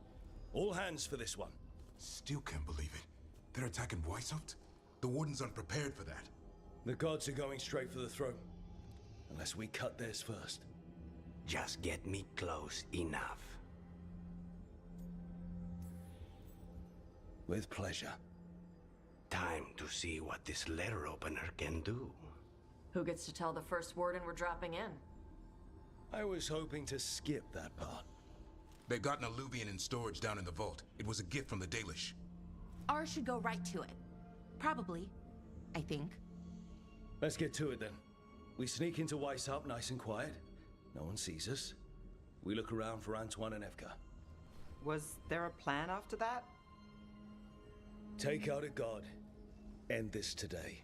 All hands for this one. Still can't believe it. They're attacking Weishaupt? The Wardens aren't prepared for that. The gods are going straight for the throne. Unless we cut theirs first. Just get me close enough. With pleasure. Time to see what this letter opener can do. Who gets to tell the first warden we're dropping in? I was hoping to skip that part. They've got an alluvian in storage down in the vault. It was a gift from the Dalish. Ours should go right to it. Probably. I think. Let's get to it then. We sneak into Weishaupt nice and quiet. No one sees us. We look around for Antoine and Evka. Was there a plan after that? Take out a god. End this today.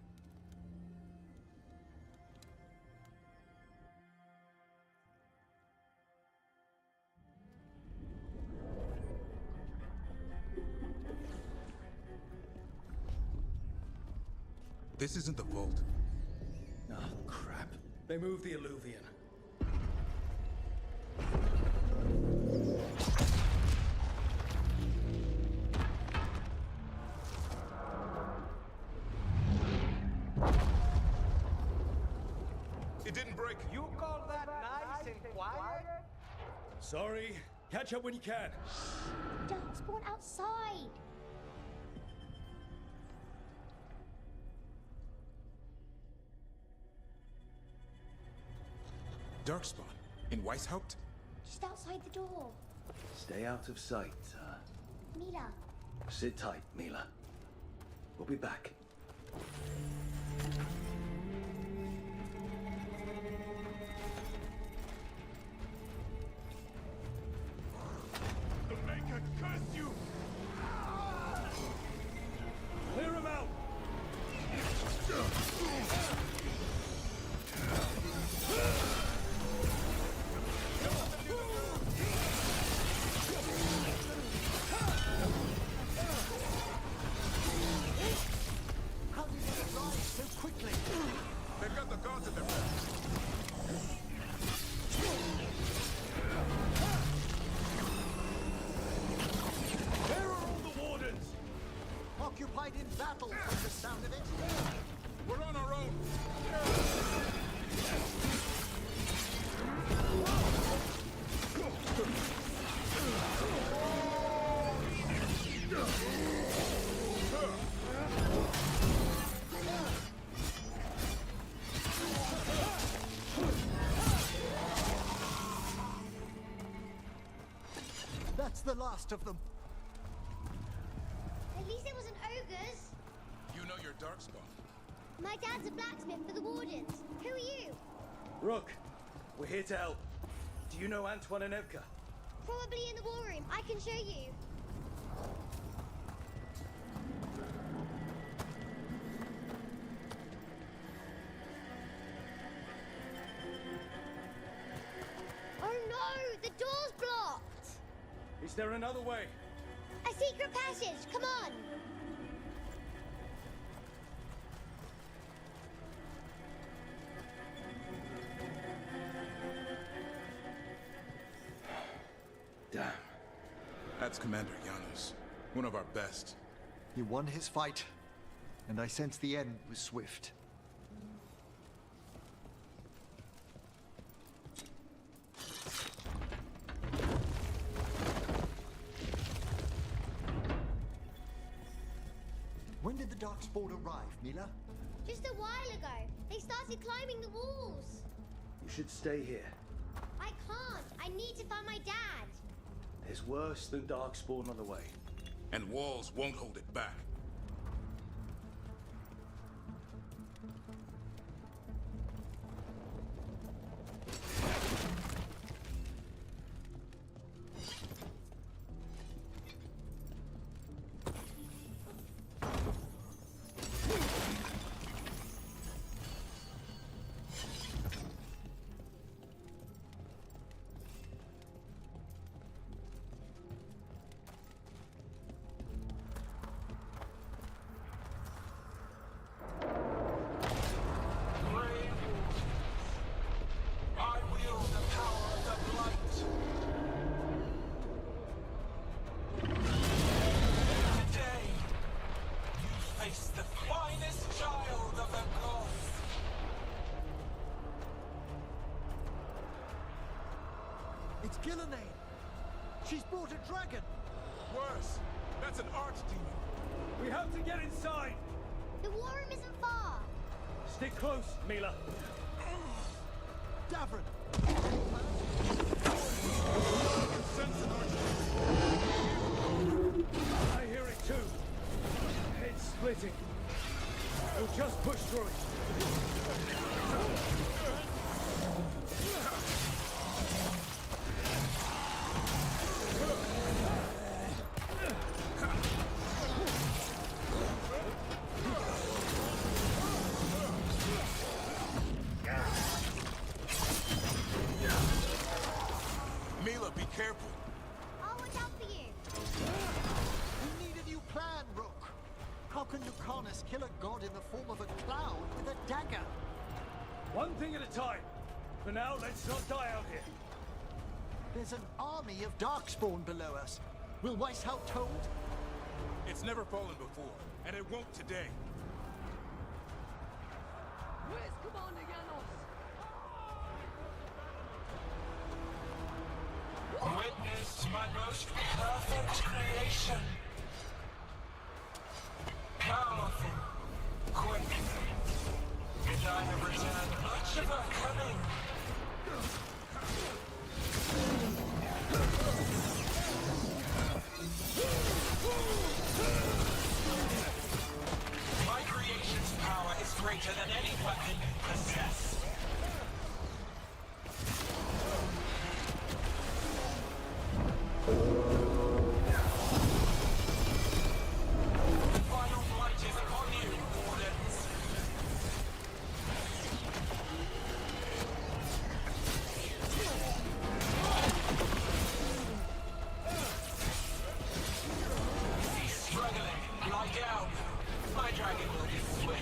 This isn't the vault. Oh, crap. They moved the alluvian. It didn't break. You call that nice and quiet? Sorry. Catch up when you can. Darkspawn outside. Darkspawn? In Weishaupt? Just outside the door. Stay out of sight. Mila. Sit tight, Mila. We'll be back. The Maker curse you! Clear him out! How did it rise so quickly? They've got the gods at their back. Where are all the wardens? Occupied in battle, from the sound of it. We're on our own. That's the last of them. At least it wasn't ogres. You know your Darkspawn. My dad's a blacksmith for the Wardens. Who are you? Rook, we're here to help. Do you know Antoine and Evka? Probably in the war room. I can show you. Oh no! The door's blocked! Is there another way? A secret passage! Come on! Damn. That's Commander Janos. One of our best. He won his fight, and I sense the end was swift. When did the Darkspawn arrive, Mila? Just a while ago. They started climbing the walls. You should stay here. I can't. I need to find my dad. There's worse than Darkspawn on the way. And walls won't hold it back. Gillenane! She's brought a dragon! Worse! That's an archdemon! We have to get inside! The war room isn't far! Stick close, Mila. Davrin! I hear it too. It's splitting. We'll just push through it. Mila, be careful. I'll watch out for you! We need a new plan, Rook! How can Lucanus kill a god in the form of a cloud with a dagger? One thing at a time. For now, let's not die out here. There's an army of Darkspawn below us. Will Weishaupt hold? It's never fallen before, and it won't today. Where's Commander Janos? Witness my most perfect creation. Powerful, quick, and I have returned much of our cunning. My creation's power is greater than any weapon you possess. The final blight is upon you, Wardens. He's struggling. Lie down. My dragon will be swift.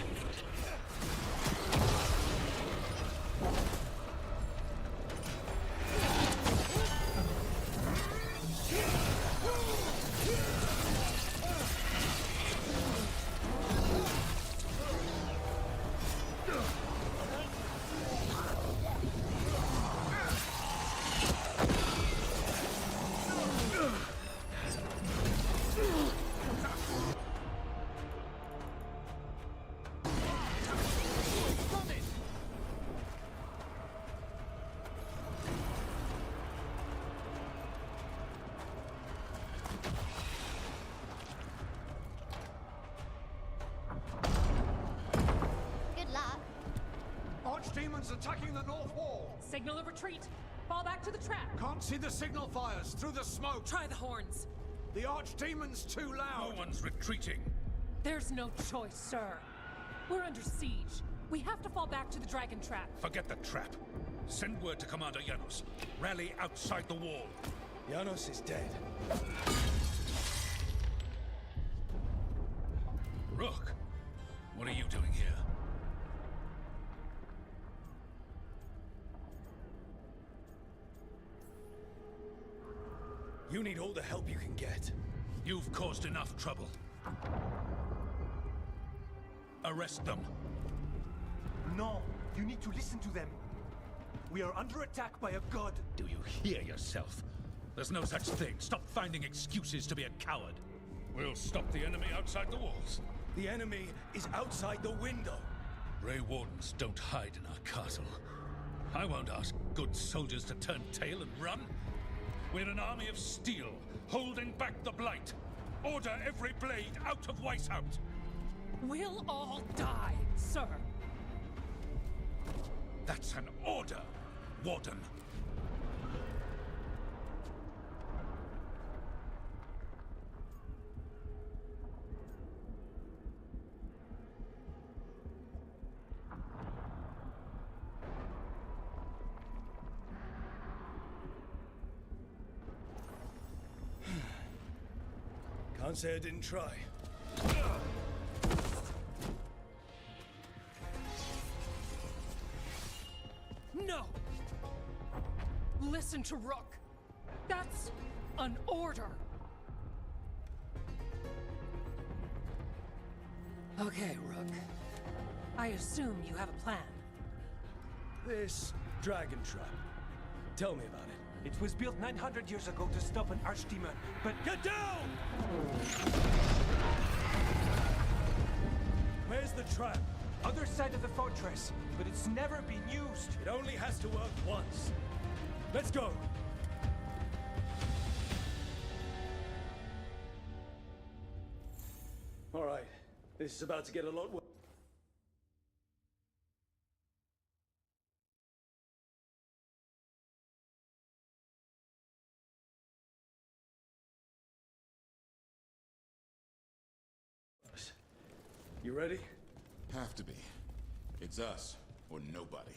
Good luck. Archdemons attacking the north wall! Signal of retreat. Fall back to the trap. Can't see the signal fires through the smoke! Try the horns. The Archdemon's too loud! No one's retreating. There's no choice, sir. We're under siege. We have to fall back to the dragon trap. Forget the trap. Send word to Commander Janos. Rally outside the wall. Janos is dead. Rook, what are you doing here? You need all the help you can get. You've caused enough trouble. Arrest them. No, you need to listen to them. We are under attack by a god. Do you hear yourself? There's no such thing. Stop finding excuses to be a coward. We'll stop the enemy outside the walls. The enemy is outside the window. Grey Wardens don't hide in our castle. I won't ask good soldiers to turn tail and run. We're an army of steel, holding back the blight. Order every blade out of Weishaupt. We'll all die, sir. That's an order, Warden. Can't say I didn't try. No! Listen to Rook. That's an order. Okay, Rook. I assume you have a plan. This dragon trap. Tell me about it. It was built 900 years ago to stop an archdemon, but... Get down! Where's the trap? Other side of the fortress, but it's never been used. It only has to work once. Let's go! All right, this is about to get a lot worse. You ready? Have to be. It's us, or nobody.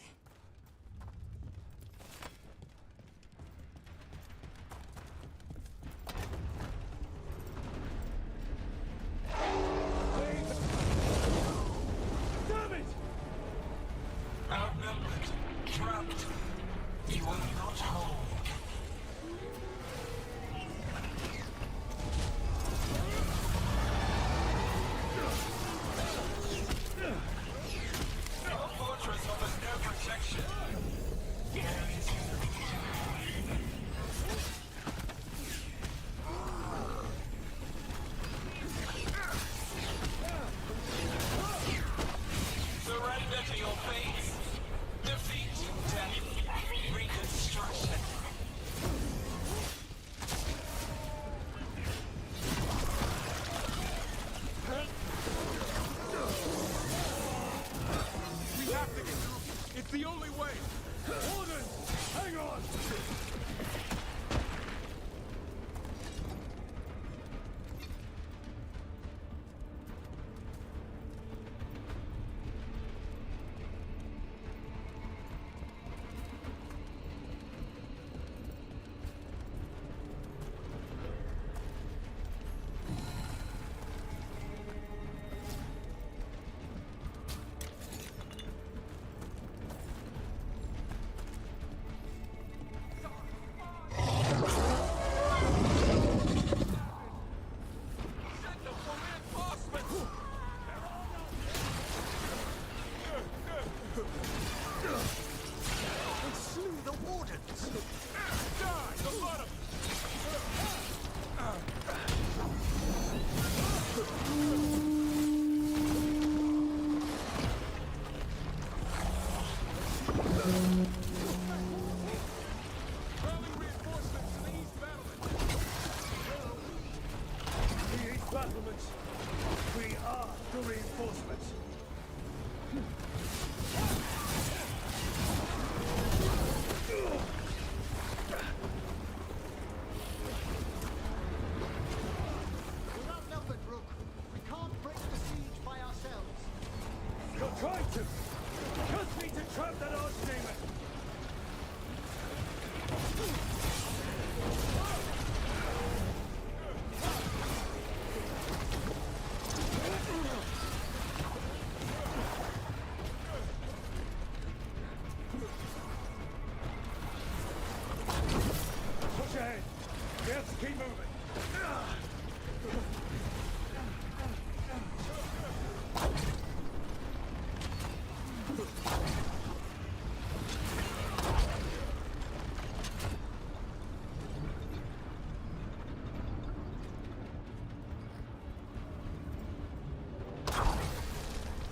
Damn it! Outnumbered, trapped. You are not home. Your fortress offers no protection. Surrender to your fate. Defeat, death, reconstruction. We have to get through. It's the only way. Warden, hang on! They slew the wardens! Die, the lot of The East battlements. We are the reinforcements. We're outnumbered, Rook. We can't break the siege by ourselves. You're trying to! Just need to trap that archdemon! Push ahead! We have to keep moving!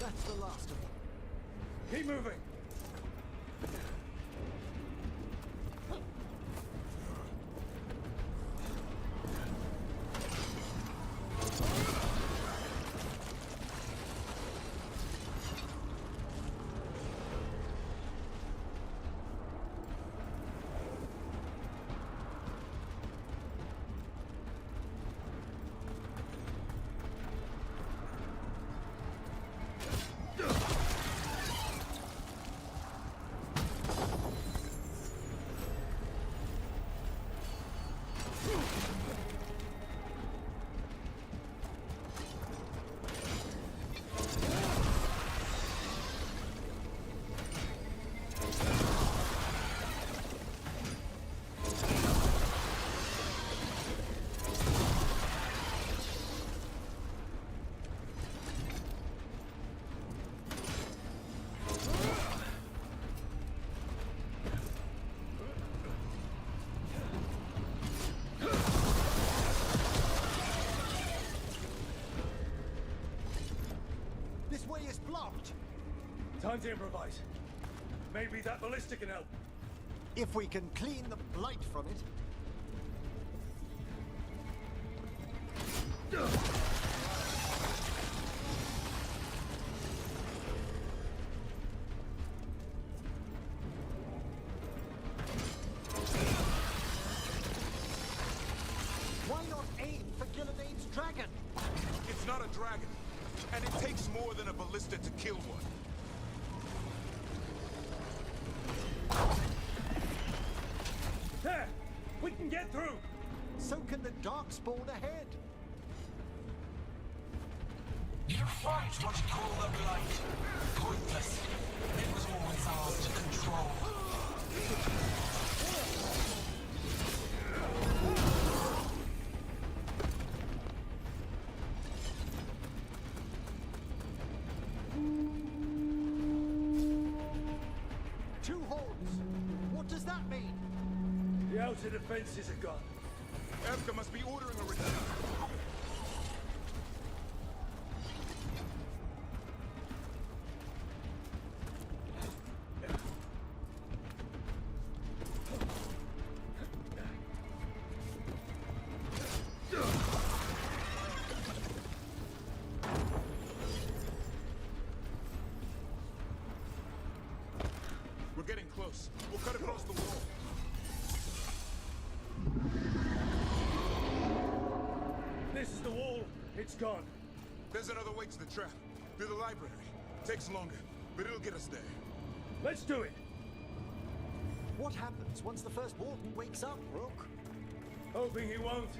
That's the last of them. Keep moving! Don't improvise. Maybe that ballista can help. If we can clean the blight from it. Why not aim for Gillidane's dragon? It's not a dragon, and it takes more than a ballista to kill one. There! We can get through! So can the Darkspawn ahead. You fight what you call the blight. Pointless. It was always ours to control. Two horns. What does that mean? The outer defenses are gone. Evka must be ordering a retreat. We're getting close. We'll cut across the wall. This is the wall. It's gone. There's another way to the trap. Through the library. Takes longer, but it'll get us there. Let's do it. What happens once the first warden wakes up, Rook? Hoping he won't.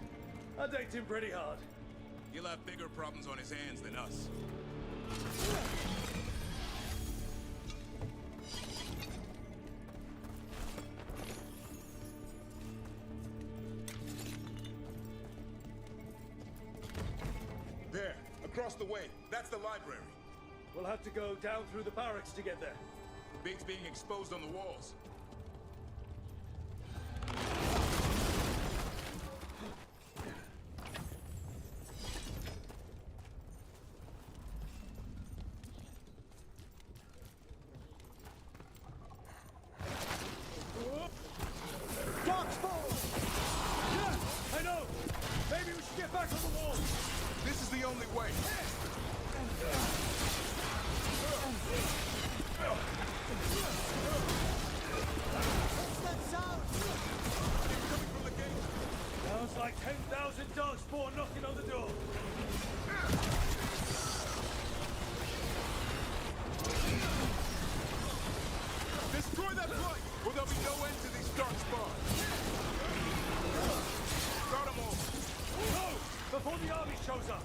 I date him pretty hard. He'll have bigger problems on his hands than us. There, across the way. That's the library. We'll have to go down through the barracks to get there. Beats being exposed on the walls. Yeah, I know. Maybe we should get back on the wall. This is the only way. What's that sound? It's coming from the gate. Sounds like 10,000 Darkspawn knocking on the door. Destroy that blight, or there'll be no end to these Darkspawn. Got them all. Go! Before the army shows up.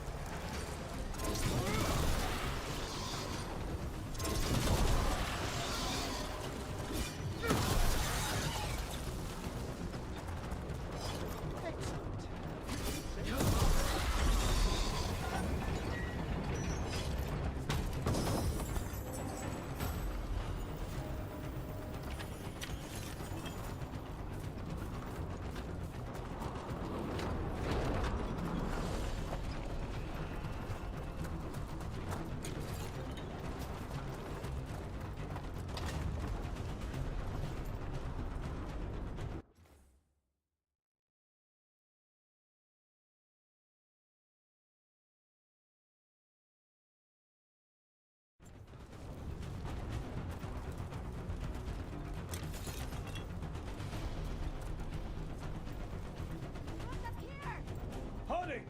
Honey!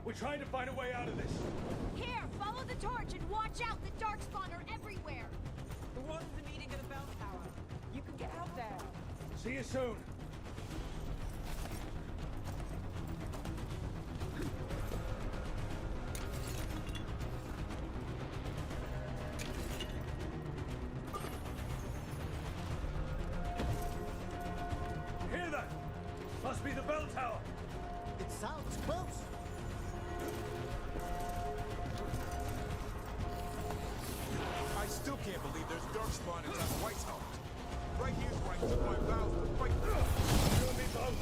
We're trying to find a way out of this. Here, follow the torch and watch out. The Darkspawn are everywhere. The one's the meeting at the bell tower. You can get out there. See you soon. Hear that? Must be the bell tower. It sounds close. I still can't believe there's Darkspawn inside the White House. Right here's where I took my vows to fight. You and me both.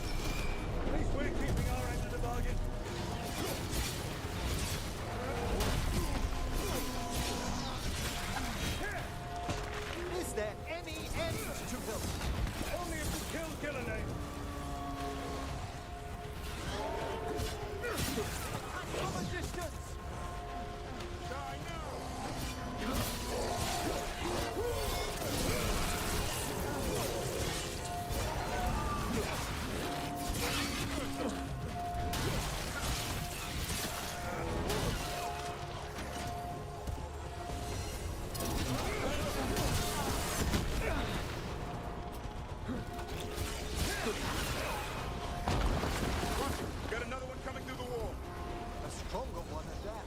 At least we're keeping our end of the bargain. shoot them. Only if you kill Gillenane. From a distance! Die now! Got another one coming through the wall. A stronger one at that.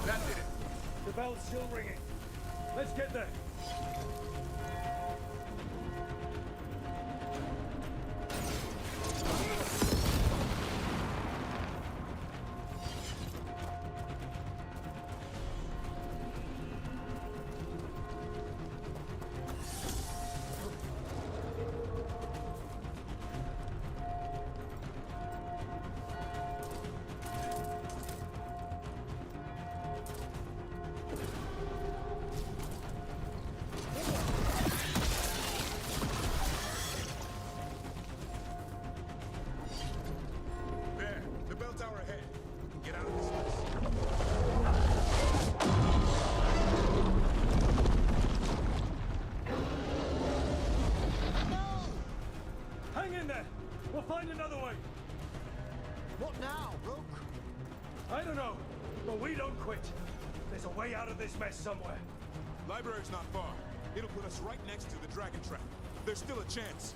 That did it. The bell's still ringing. Let's get there. There, the bell tower ahead. We can get out of this mess. Hang in there. We'll find another way. What now, Rook? I don't know, but we don't quit. There's a way out of this mess somewhere. Library's not far. It'll put us right next to the dragon trap. There's still a chance.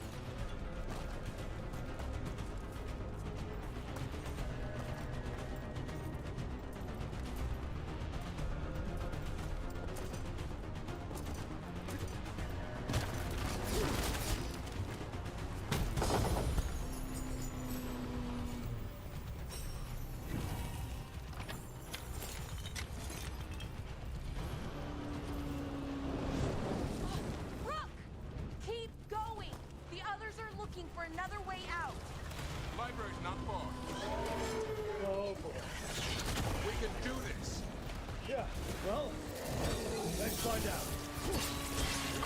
Rook! Keep going! The others are looking for another way out. Library's not far. Oh boy. We can do this. Yeah, well, let's find out.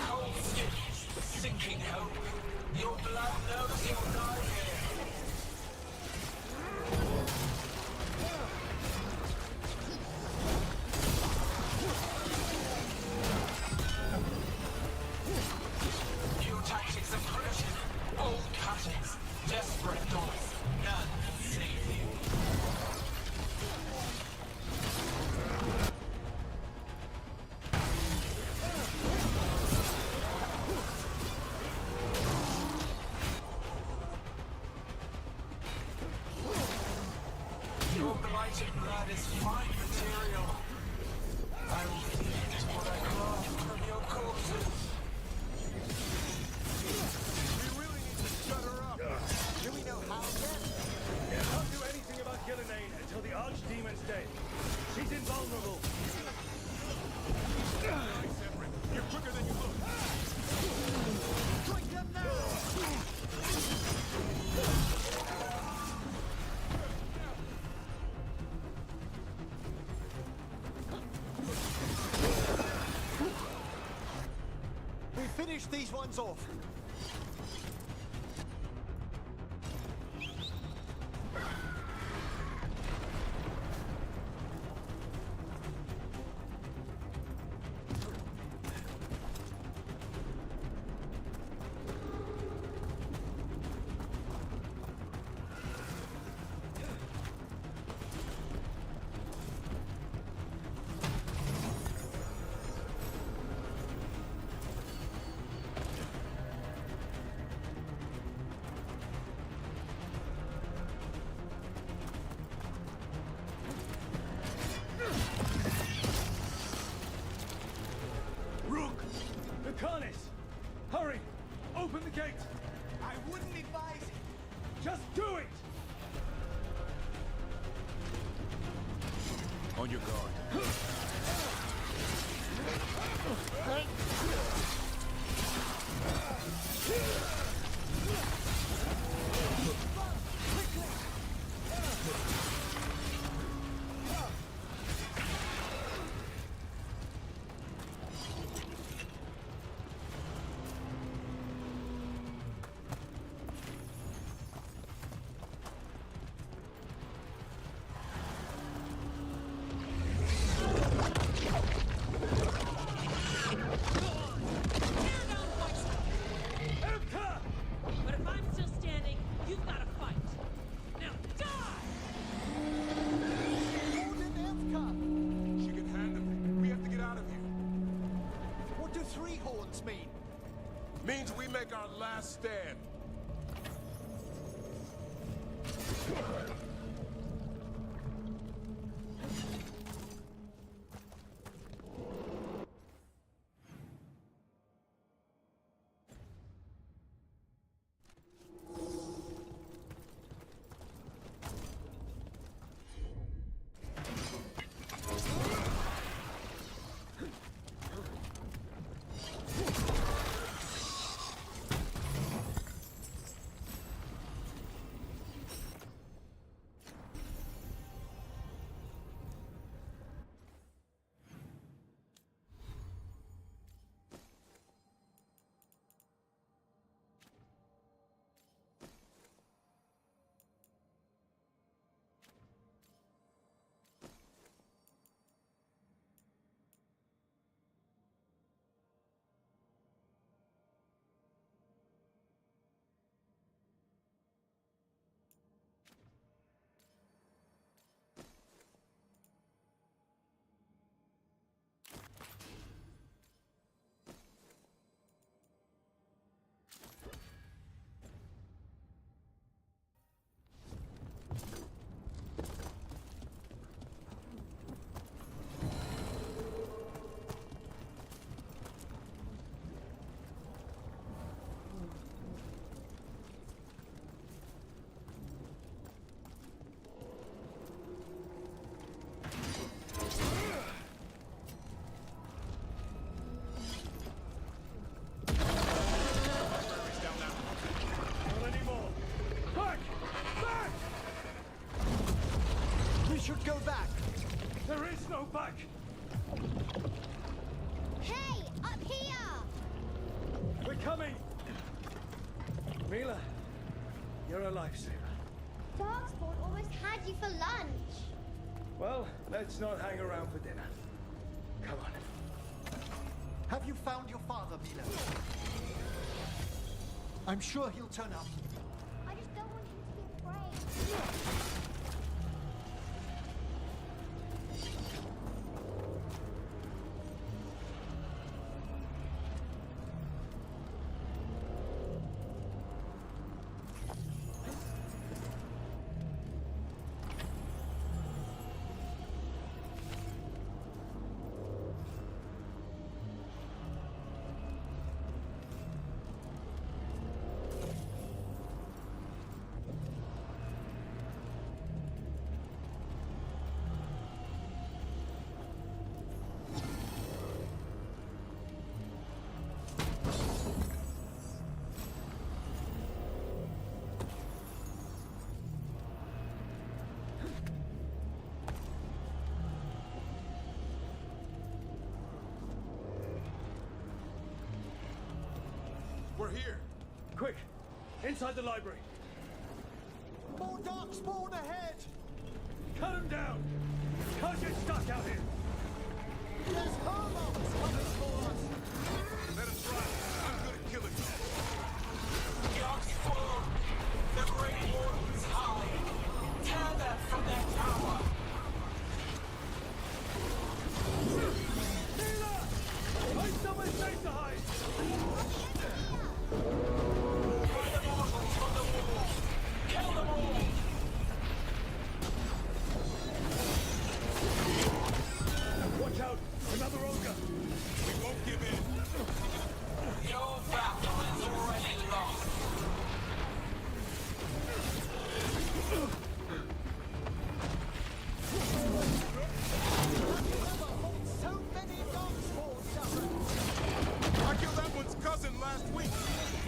Cold stitch, sinking hope. Your blood knows you'll die here. New tactics of collision, old cuttings, desperate doors. None can save you. Your blighted blood is fine material. I will feed what I craft from your corpses. We really need to shut her up. Do we know how yet? Can't do anything about Gillenane until the Archdemon's dead. She's invulnerable. Nice, Everett. You're quicker than you look. Strike them now! We finished these ones off. Lucanus! Hurry! Open the gate! I wouldn't advise it. Just do it! On your guard. But if I'm still standing, you've got to fight. Now die! She can handle it. We have to get out of here. What do three horns mean? Means we make our last stand. Should go back. There is no back. Hey, up here! We're coming. Mila, you're a lifesaver. Darkspawn almost had you for lunch. Well, let's not hang around for dinner. Come on. Have you found your father, Mila? I'm sure he'll turn up. I just don't want him to be afraid. We're here. Quick, inside the library. More darkspawn ahead! Cut him down! Can't get stuck out here! There's hormones coming for us! Let us ride. I'm good at killing them. Darkspawn! The Great War is high! Tear them from their tower! Find somewhere safe to hide! Find the mortals on the walls! Kill them all! Watch out! Another ogre! We won't give in.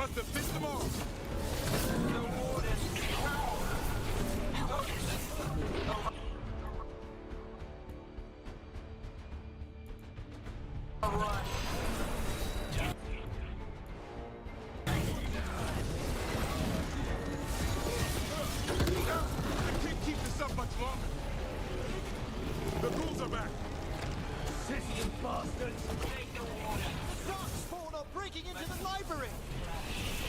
Must have pissed them off. The warden's coward. Run. I can't keep this up much longer. The ghouls are back. System bastards. Take the warden. Darkspawn are breaking into the library!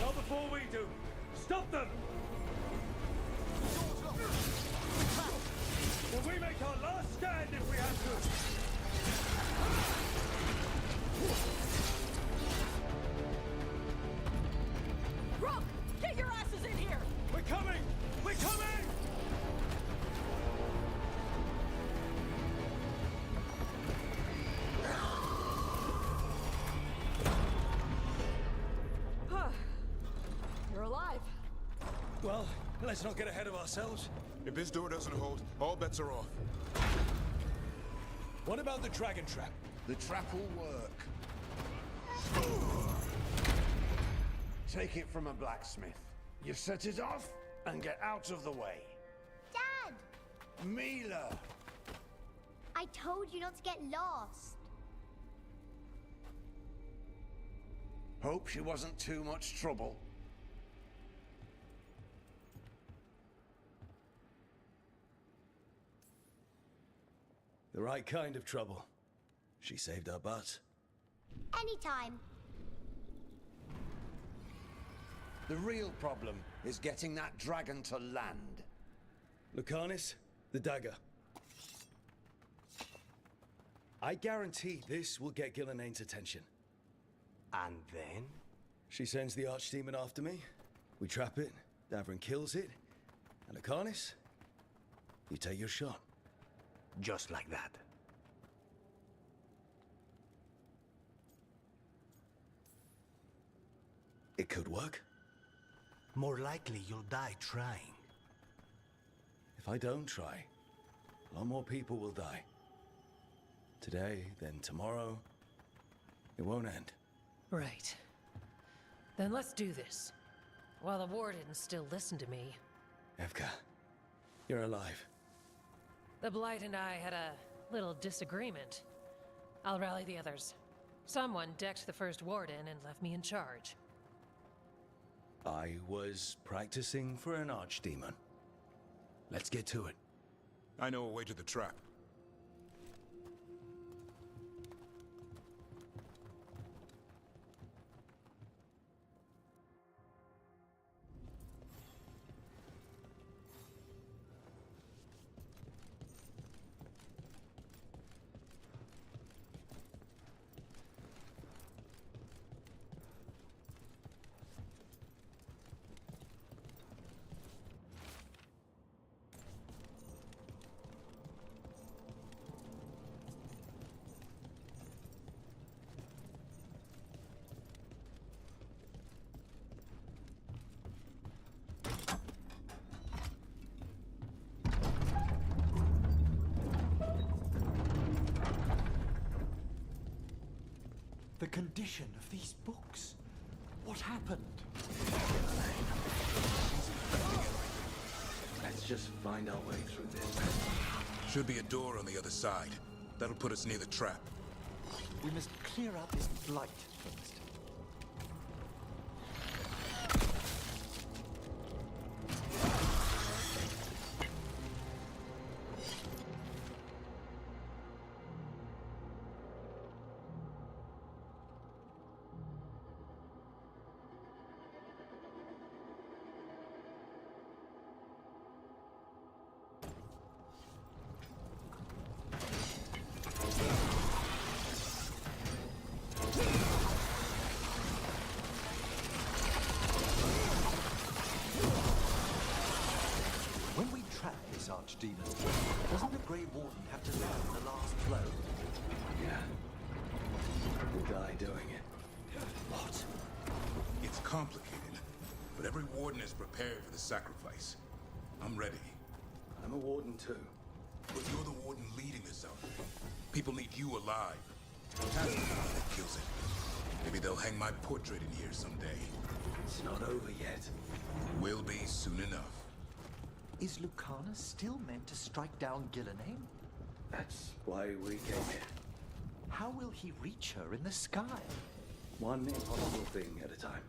Not before we do. Stop them! Doors locked. Will we make our last stand if we have to? Rook, get your asses in here! We're coming! We're coming! You're alive. Well, let's not get ahead of ourselves. If this door doesn't hold, all bets are off. What about the dragon trap? The trap will work. Take it from a blacksmith. You set it off and get out of the way. Dad! Mila! I told you not to get lost. Hope she wasn't too much trouble. The right kind of trouble. She saved our butts. Anytime. The real problem is getting that dragon to land. Lucanis, the dagger. I guarantee this will get Gillenaine's attention. And then? She sends the archdemon after me. We trap it, Davrin kills it, and Lucanis, you take your shot. Just like that. It could work. More likely you'll die trying. If I don't try, a lot more people will die. Today, then tomorrow. It won't end. Right. Then let's do this. While the wardens still listen to me. Evka, you're alive. The Blight and I had a little disagreement. I'll rally the others. Someone decked the first warden and left me in charge. I was practicing for an archdemon. Let's get to it. I know a way to the trap. The condition of these books. What happened? Let's just find our way through this. Should be a door on the other side. That'll put us near the trap. We must clear out this blight first. Archdemon. Doesn't the Grey Warden have to learn the last blow? Yeah. We'll die doing it. What? It's complicated, but every warden is prepared for the sacrifice. I'm ready. I'm a warden too. But you're the warden leading this outfit. People need you alive. That's the guy that kills it. Maybe they'll hang my portrait in here someday. It's not over yet. Will be soon enough. Is Lucana still meant to strike down Gillenane? That's why we came here. How will he reach her in the sky? One impossible thing at a time.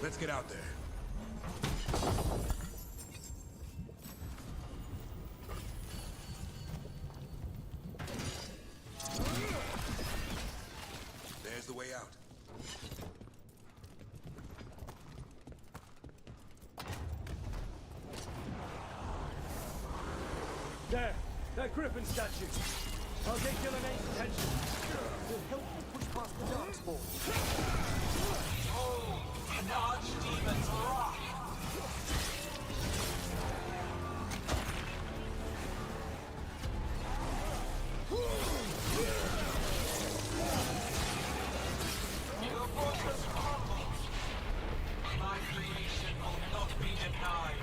Let's get out there. There's the way out. There! That griffin statue! I'll get Gillenane's attention. Will help you push past the darkspawn. Oh, an archdemon's rock! Your fortress crumbles. My creation will not be denied.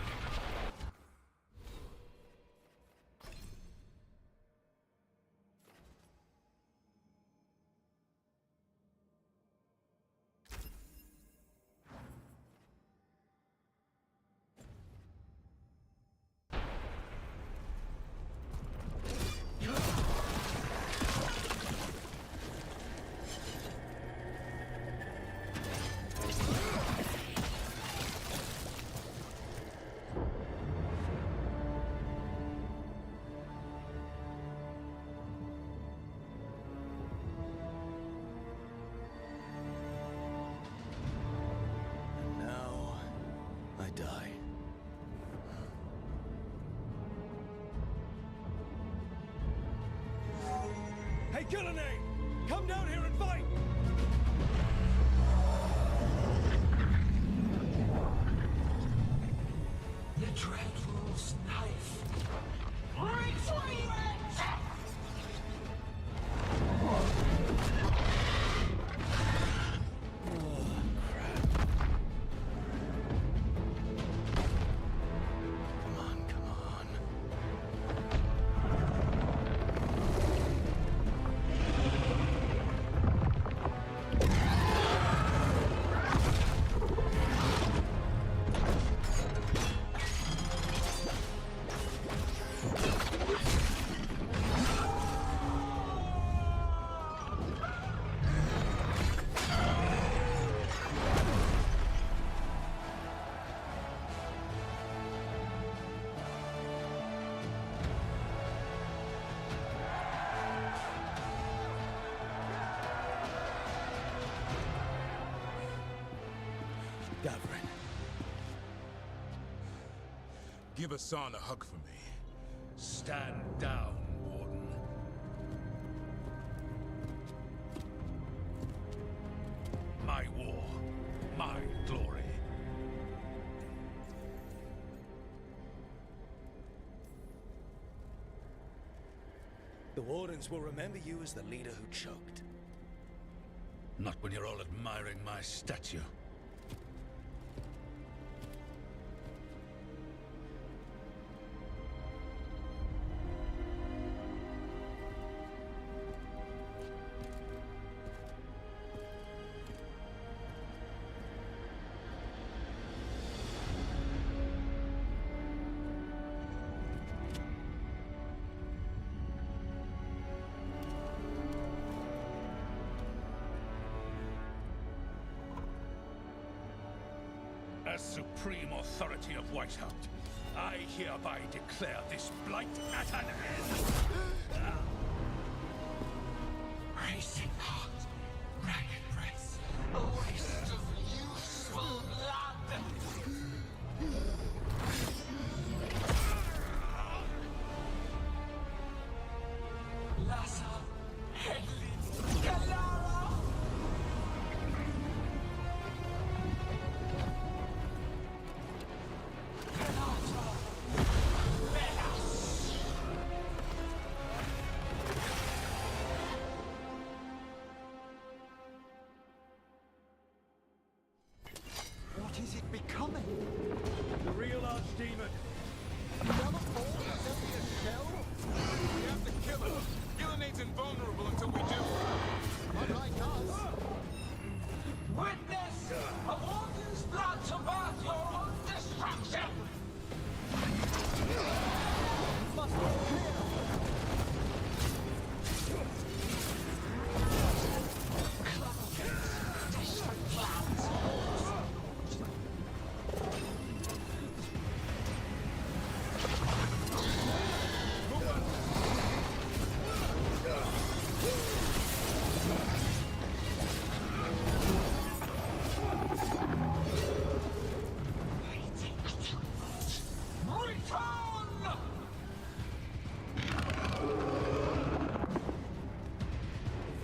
Die. Hey, Gillenane! Come down here and fight! The Dreadwolf's knife. Retreat! Gavrin. Give Hassan a hug for me. Stand down, Warden. My war, my glory. The Wardens will remember you as the leader who choked. Not when you're all admiring my statue. As supreme authority of Whiteout, I hereby declare this blight at an end. Racing heart, ragged race, a waste of useful blood. Lassa, Hedley, Galara. What is it becoming? The real archdemon. Another fall? Only a shell? We have to kill him. Gillennade's invulnerable until we do. Unlike us. Witness a warden's blood to birth your own destruction. Must be clear. Distant plans.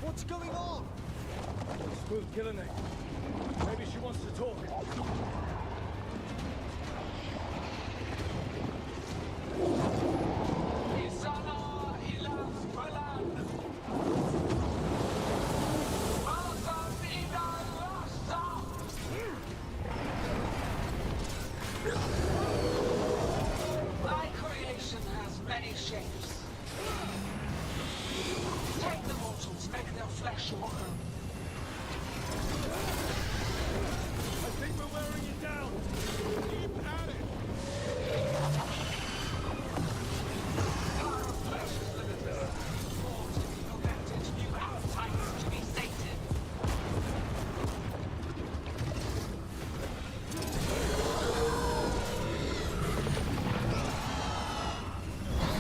What's going on? Spook Gillennade. Maybe she wants to talk. Isana ilas balan. Azam ila rasta. Thy creation has many shapes. Take the mortals, make their flesh your own. I think we're wearing it down. Keep at it. Power of flesh is limitless. Forms to be perfected, new appetites to be sated.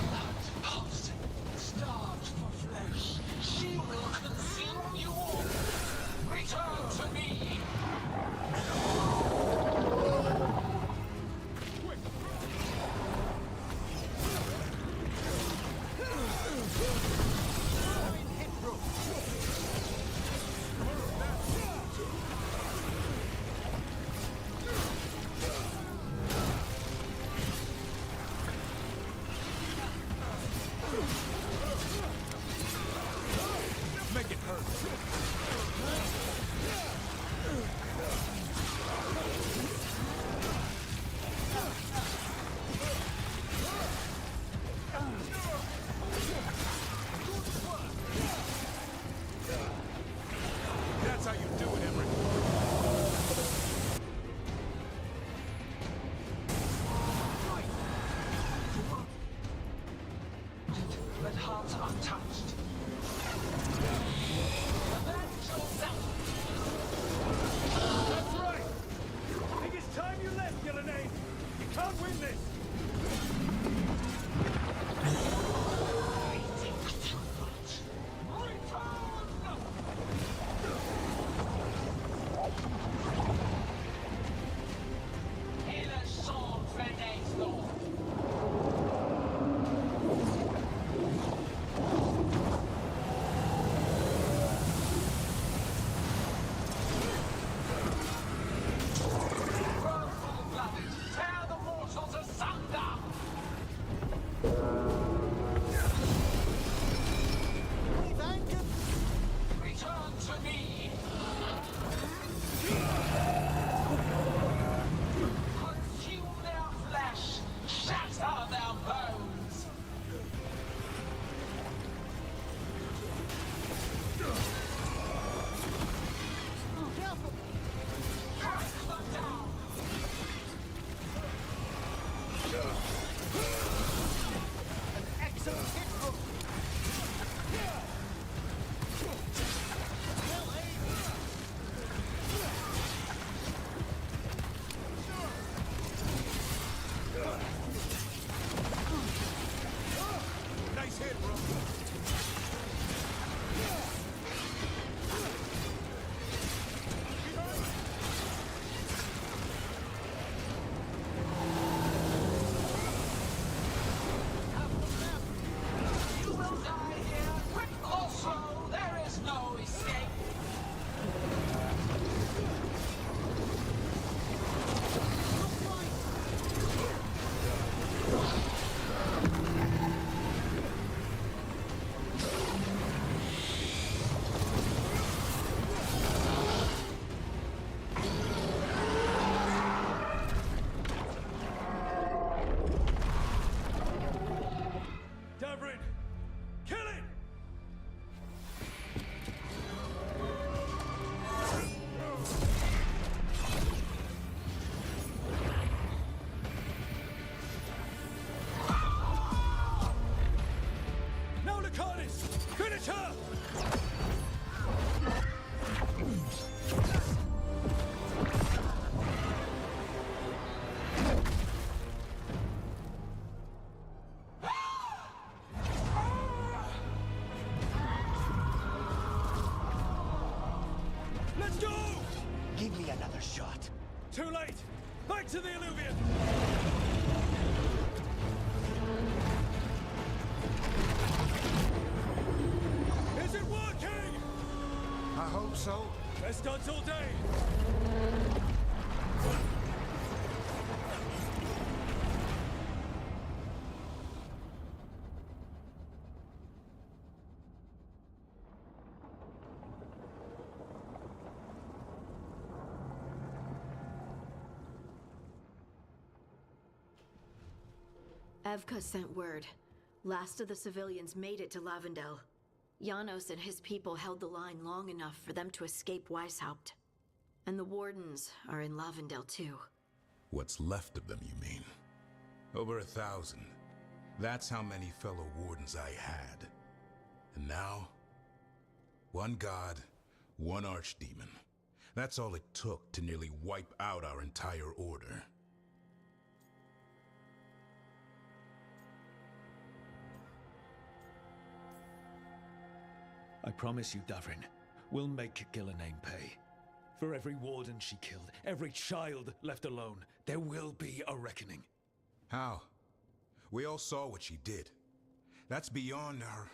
Blood pulsing, starved for flesh. She will consume you all. another shot. Too late! Back to the Illuvian! Is it working? I hope so. Best odds all day! Evka sent word. Last of the civilians made it to Lavendel. Janos and his people held the line long enough for them to escape Weishaupt. And the Wardens are in Lavendel too. What's left of them, you mean? Over 1,000. That's how many fellow Wardens I had. And now? One god, one archdemon. That's all it took to nearly wipe out our entire order. I promise you, Davrin, we'll make Gillenane pay. For every warden she killed, every child left alone, there will be a reckoning. How? We all saw what she did. That's beyond our...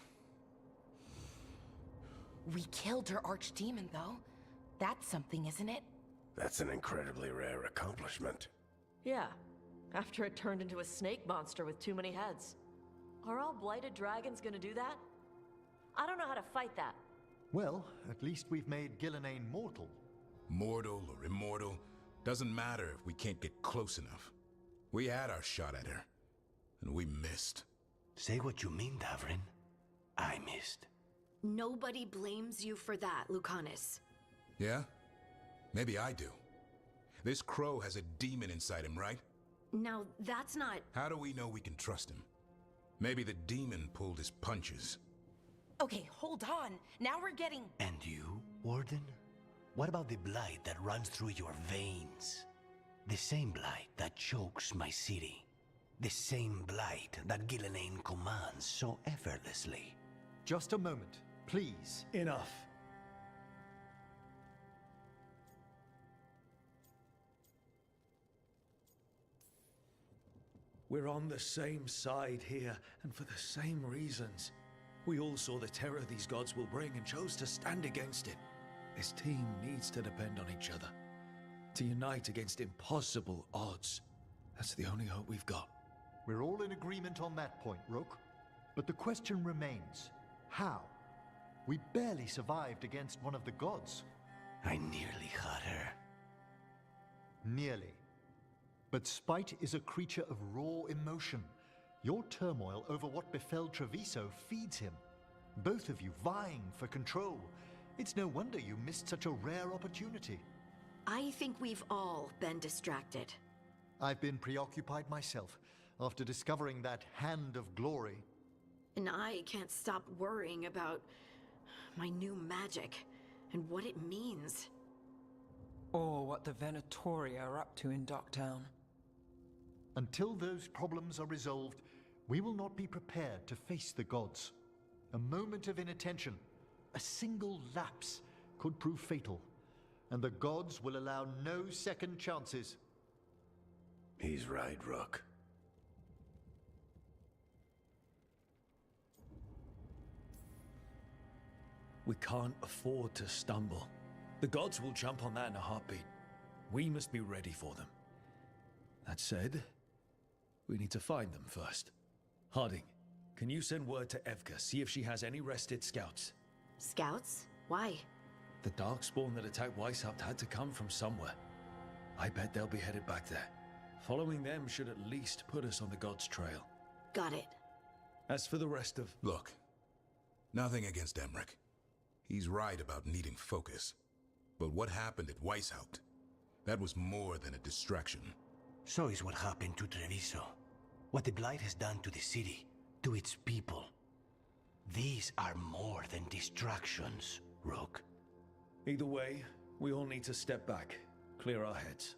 We killed her archdemon, though. That's something, isn't it? That's an incredibly rare accomplishment. Yeah, after it turned into a snake monster with too many heads. Are all blighted dragons gonna do that? I don't know how to fight that. Well, at least we've made Gillenane mortal. Mortal or immortal, doesn't matter if we can't get close enough. We had our shot at her, and we missed. Say what you mean, Davrin. I missed. Nobody blames you for that, Lucanus. Yeah? Maybe I do. This crow has a demon inside him, right? Now, that's not... How do we know we can trust him? Maybe the demon pulled his punches. Okay, hold on. Now we're getting... And you, Warden? What about the blight that runs through your veins? The same blight that chokes my city. The same blight that Gillenane commands so effortlessly. Just a moment, please. Enough. We're on the same side here, and for the same reasons. We all saw the terror these gods will bring and chose to stand against it. This team needs to depend on each other. To unite against impossible odds. That's the only hope we've got. We're all in agreement on that point, Rook. But the question remains, how? We barely survived against one of the gods. I nearly had her. Nearly. But spite is a creature of raw emotion. Your turmoil over what befell Treviso feeds him. Both of you vying for control. It's no wonder you missed such a rare opportunity. I think we've all been distracted. I've been preoccupied myself after discovering that hand of glory. And I can't stop worrying about my new magic and what it means. Or what the Venatori are up to in Docktown. Until those problems are resolved, we will not be prepared to face the gods. A moment of inattention, a single lapse, could prove fatal, and the gods will allow no second chances. He's right, Rook. We can't afford to stumble. The gods will jump on that in a heartbeat. We must be ready for them. That said, we need to find them first. Harding, can you send word to Evka, see if she has any rested scouts? Scouts? Why? The Darkspawn that attacked Weishaupt had to come from somewhere. I bet they'll be headed back there. Following them should at least put us on the God's trail. Got it. As for the rest of... Look, nothing against Emmerich. He's right about needing focus. But what happened at Weishaupt? That was more than a distraction. So is what happened to Treviso. What the Blight has done to the city, to its people. These are more than distractions, Rook. Either way, we all need to step back, clear our heads.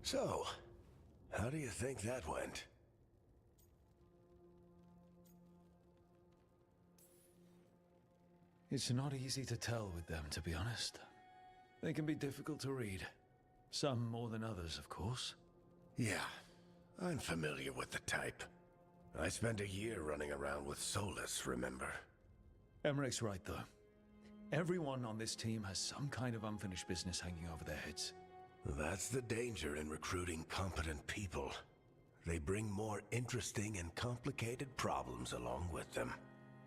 So, how do you think that went? It's not easy to tell with them, to be honest. They can be difficult to read. Some more than others, of course. Yeah, I'm familiar with the type. I spent a year running around with Solus, remember? Emmerich's right, though. Everyone on this team has some kind of unfinished business hanging over their heads. That's the danger in recruiting competent people. They bring more interesting and complicated problems along with them.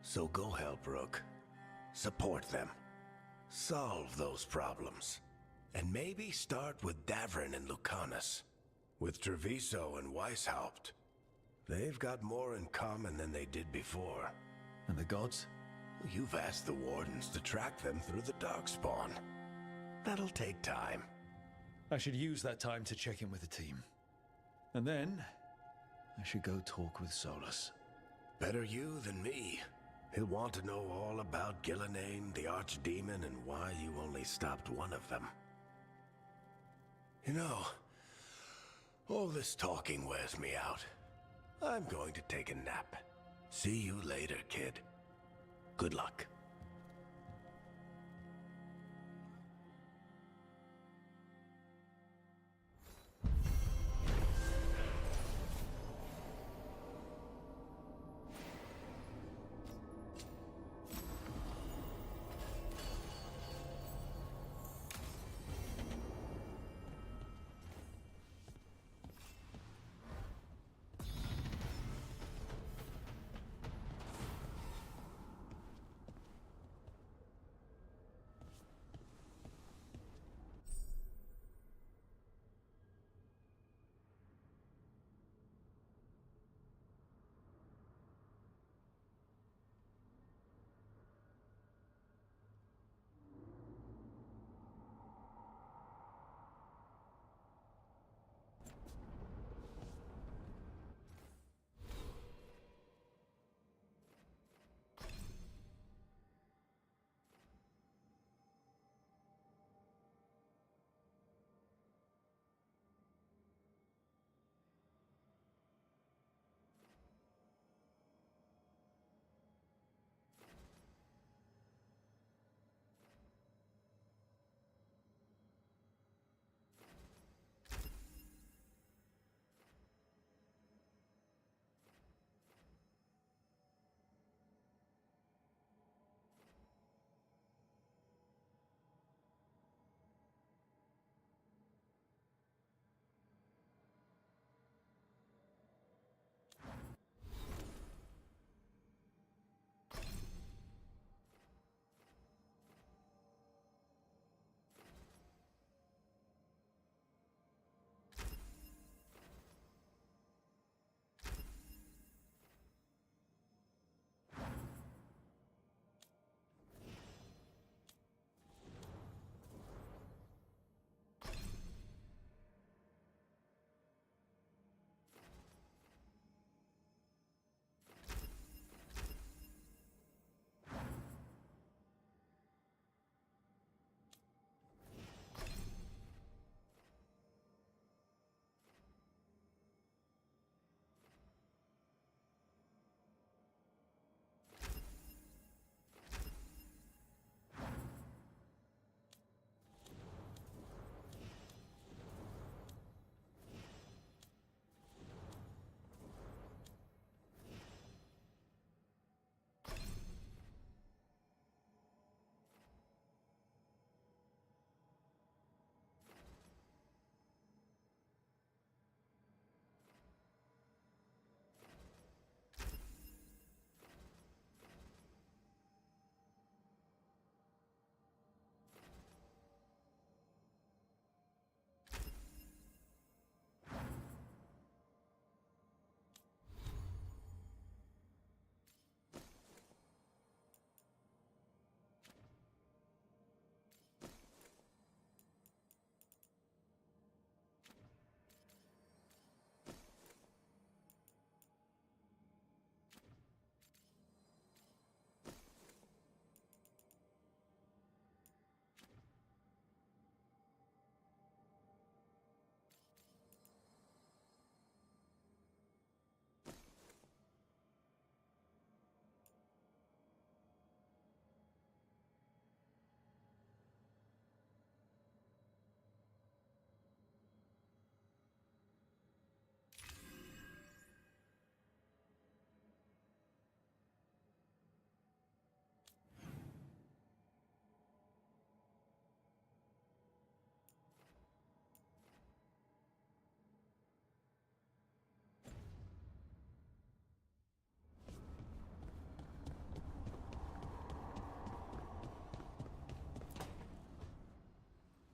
So go help Rook. Support them. Solve those problems. And maybe start with Davrin and Lucanus. With Treviso and Weishaupt. They've got more in common than they did before. And the gods? You've asked the Wardens to track them through the Darkspawn. That'll take time. I should use that time to check in with the team. And then, I should go talk with Solus. Better you than me. He'll want to know all about Gillenane, the Archdemon, and why you only stopped one of them. You know, all this talking wears me out. I'm going to take a nap. See you later, kid. Good luck.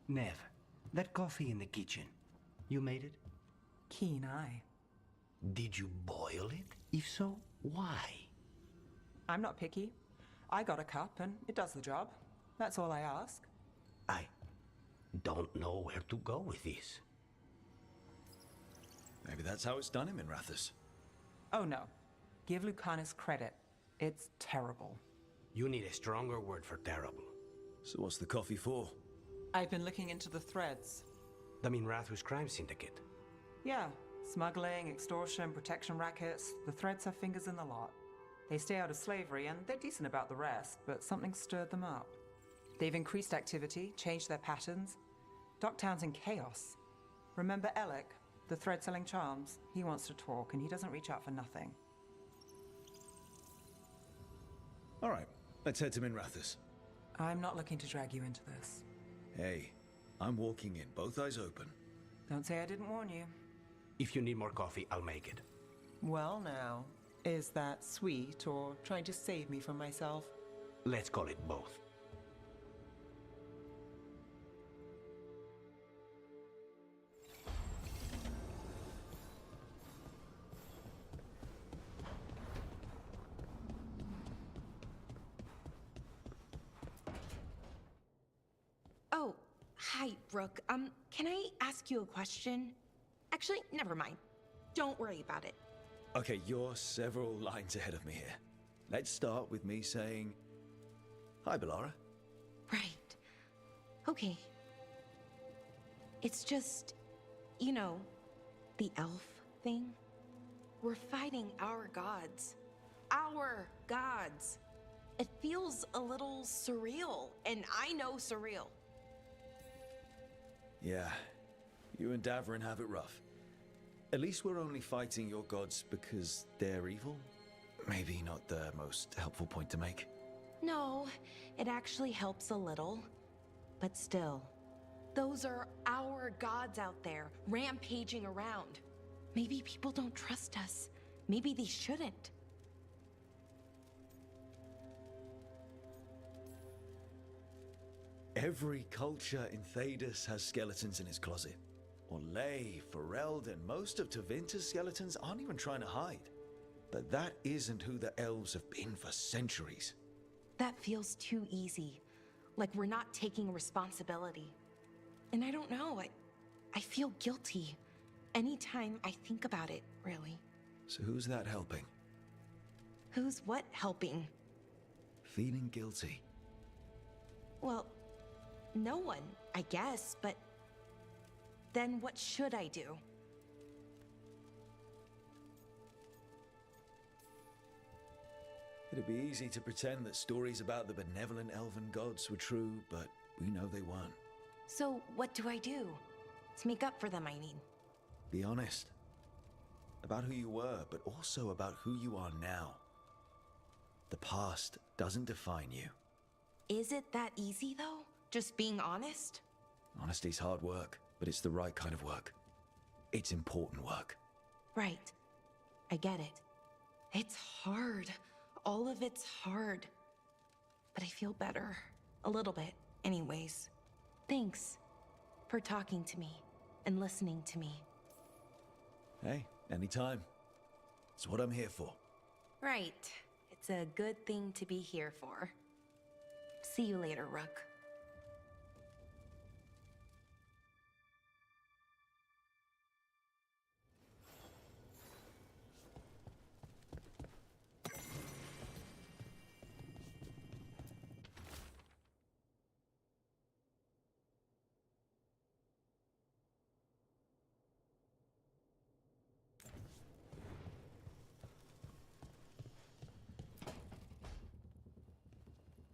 Nev, that coffee in the kitchen, you made it? Keen eye. Did you boil it? If so, why? I'm not picky. I got a cup and it does the job. That's all I ask. I don't know where to go with this. Maybe that's how it's done in Minrathous. Oh no. Give Lucanus credit. It's terrible. You need a stronger word for terrible. So what's the coffee for? I've been looking into the threads. The Minrathous crime syndicate. Yeah. Smuggling, extortion, protection rackets. The threads have fingers in the lot. They stay out of slavery and they're decent about the rest, but something stirred them up. They've increased activity, changed their patterns. Docktown's in chaos. Remember Alec, the thread-selling charms? He wants to talk and he doesn't reach out for nothing. All right, let's head to Minrathous. I'm not looking to drag you into this. Hey, I'm walking in, both eyes open. Don't say I didn't warn you. If you need more coffee, I'll make it. Well now, is that sweet or trying to save me from myself? Let's call it both. Oh, hi, Rook. Can I ask you a question? Actually, never mind. Don't worry about it. Okay, you're several lines ahead of me here. Let's start with me saying, hi, Bellara. Right. Okay. It's just, you know, the elf thing. We're fighting our gods. Our gods. It feels a little surreal, and I know surreal. Yeah, you and Davrin have it rough. At least we're only fighting your gods because they're evil? Maybe not the most helpful point to make. No, it actually helps a little. But still, those are our gods out there, rampaging around. Maybe people don't trust us. Maybe they shouldn't. Every culture in Thedas has skeletons in its closet. Orlais, Fereld, and most of Tevinter's skeletons aren't even trying to hide. But that isn't who the elves have been for centuries. That feels too easy. Like we're not taking responsibility. And I don't know, I feel guilty. Anytime I think about it, really. So who's that helping? Who's what helping? Feeling guilty. Well, no one, I guess, but then what should I do? It'd be easy to pretend that stories about the benevolent elven gods were true, but we know they weren't. So what do I do? To make up for them, I mean. Be honest. About who you were, but also about who you are now. The past doesn't define you. Is it that easy, though? Just being honest? Honesty's hard work, but it's the right kind of work. It's important work. Right. I get it. It's hard. All of it's hard. But I feel better. A little bit, anyways. Thanks for talking to me and listening to me. Hey, anytime. It's what I'm here for. Right. It's a good thing to be here for. See you later, Rook.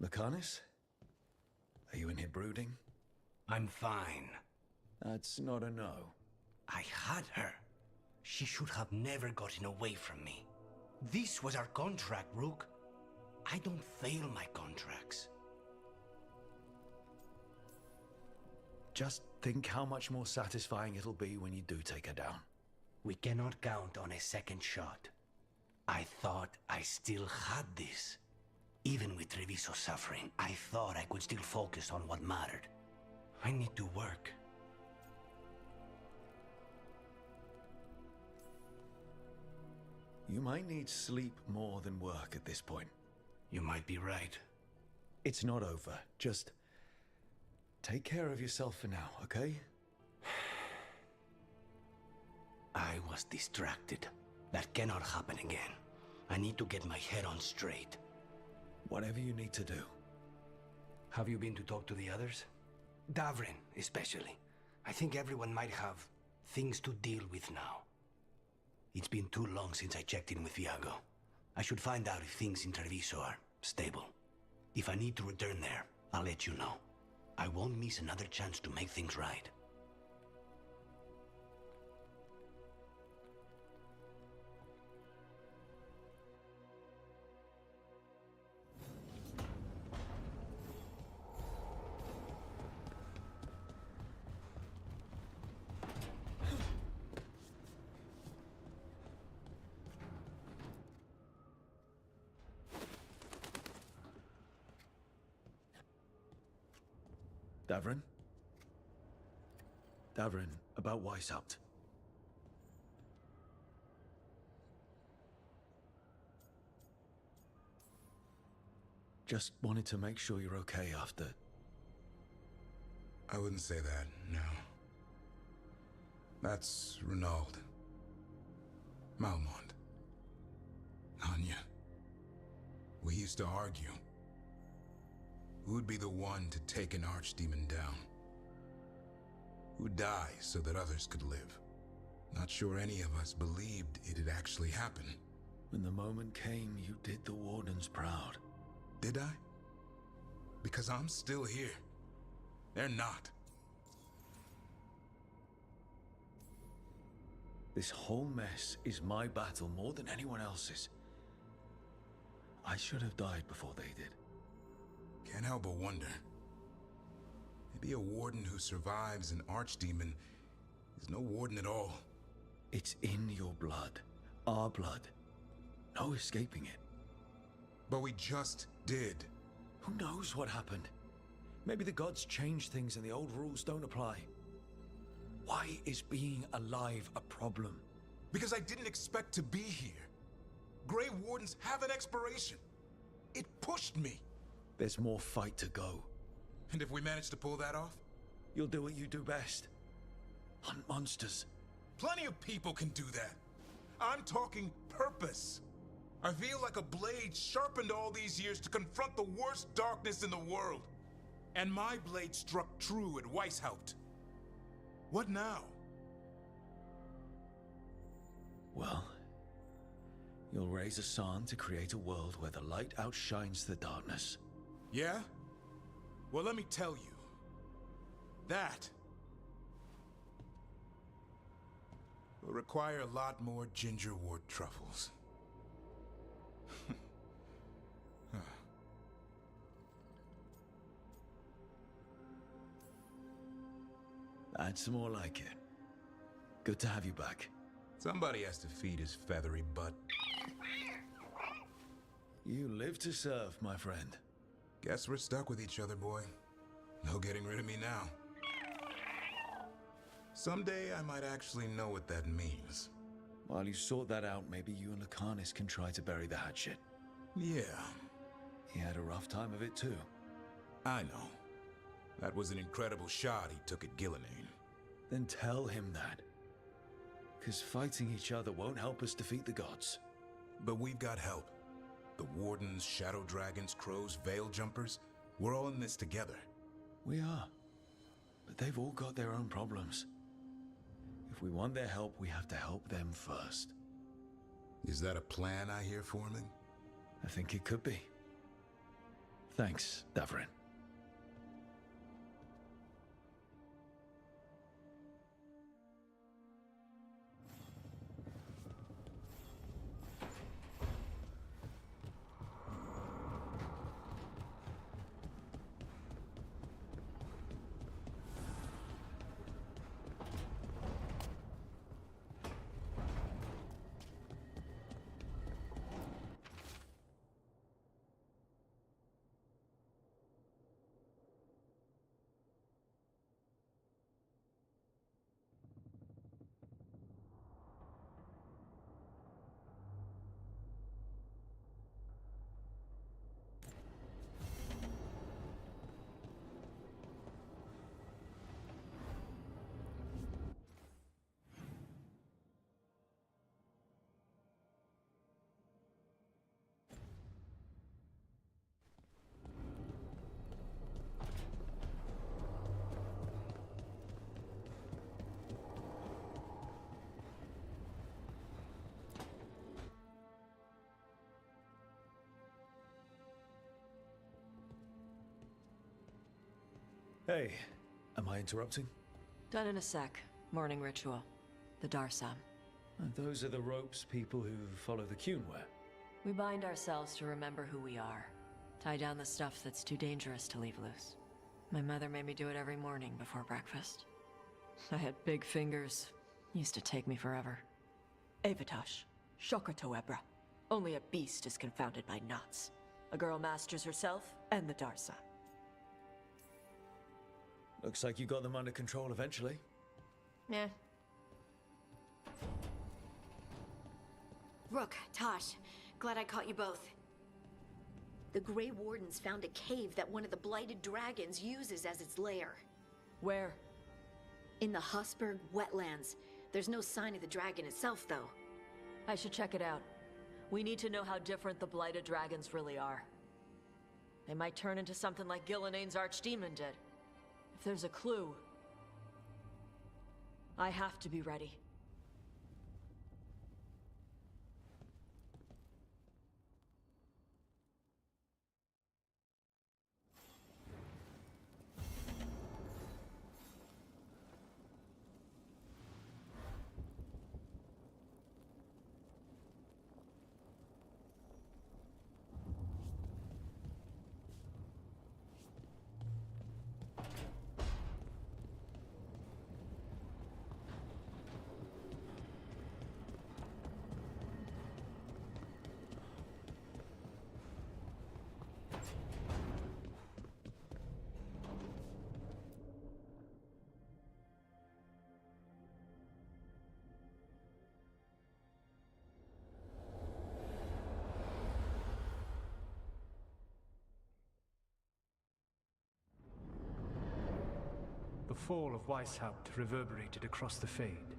Lucanus? Are you in here brooding? I'm fine. That's not a no. I had her. She should have never gotten away from me. This was our contract, Rook. I don't fail my contracts. Just think how much more satisfying it'll be when you do take her down. We cannot count on a second shot. I thought I still had this. Even with Treviso's suffering, I thought I could still focus on what mattered. I need to work. You might need sleep more than work at this point. You might be right. It's not over. Just take care of yourself for now, okay? I was distracted. That cannot happen again. I need to get my head on straight. Whatever you need to do. Have you been to talk to the others? Davrin, especially. I think everyone might have things to deal with now. It's been too long since I checked in with Viago. I should find out if things in Treviso are stable. If I need to return there, I'll let you know. I won't miss another chance to make things right. Davrin? Davrin, about Weishaupt. Just wanted to make sure you're okay after... I wouldn't say that, no. That's Renaud. Malmont. Anya. We used to argue. Who'd be the one to take an archdemon down? Who'd die so that others could live? Not sure any of us believed it'd actually happen. When the moment came, you did the Wardens proud. Did I? Because I'm still here. They're not. This whole mess is my battle more than anyone else's. I should have died before they did. Can't help but wonder. Maybe a warden who survives an archdemon is no warden at all. It's in your blood. Our blood. No escaping it. But we just did. Who knows what happened? Maybe the gods changed things and the old rules don't apply. Why is being alive a problem? Because I didn't expect to be here. Grey Wardens have an expiration. It pushed me. There's more fight to go. And if we manage to pull that off? You'll do what you do best. Hunt monsters. Plenty of people can do that. I'm talking purpose. I feel like a blade sharpened all these years to confront the worst darkness in the world. And my blade struck true at Weishaupt. What now? Well, you'll raise a San to create a world where the light outshines the darkness. Yeah? Well, let me tell you. That will require a lot more gingerwort truffles. That's more like it. Good to have you back. Somebody has to feed his feathery butt. You live to serve, my friend. Guess we're stuck with each other, boy. No getting rid of me now. Someday I might actually know what that means. While you sort that out, maybe you and Lucanus can try to bury the hatchet. Yeah. He had a rough time of it too. I know. That was an incredible shot he took at Gillinane. Then tell him that. Because fighting each other won't help us defeat the gods. But we've got help. The Wardens, Shadow Dragons, Crows, Veil Jumpers, we're all in this together. We are. But they've all got their own problems. If we want their help, we have to help them first. Is that a plan I hear forming? I think it could be. Thanks, Davrin. Hey, am I interrupting? Done in a sec. Morning ritual. The Darsam. And those are the ropes people who follow the Qun wear. We bind ourselves to remember who we are. Tie down the stuff that's too dangerous to leave loose. My mother made me do it every morning before breakfast. I had big fingers. Used to take me forever. Avatash. Shokratoebra. Only a beast is confounded by knots. A girl masters herself and the Darsam. Looks like you got them under control eventually. Yeah. Rook, Tosh, glad I caught you both. The Grey Wardens found a cave that one of the Blighted Dragons uses as its lair. Where? In the Husberg wetlands. There's no sign of the dragon itself, though. I should check it out. We need to know how different the Blighted Dragons really are. They might turn into something like Gillenane's archdemon did. If there's a clue, I have to be ready. The fall of Weishaupt reverberated across the Fade,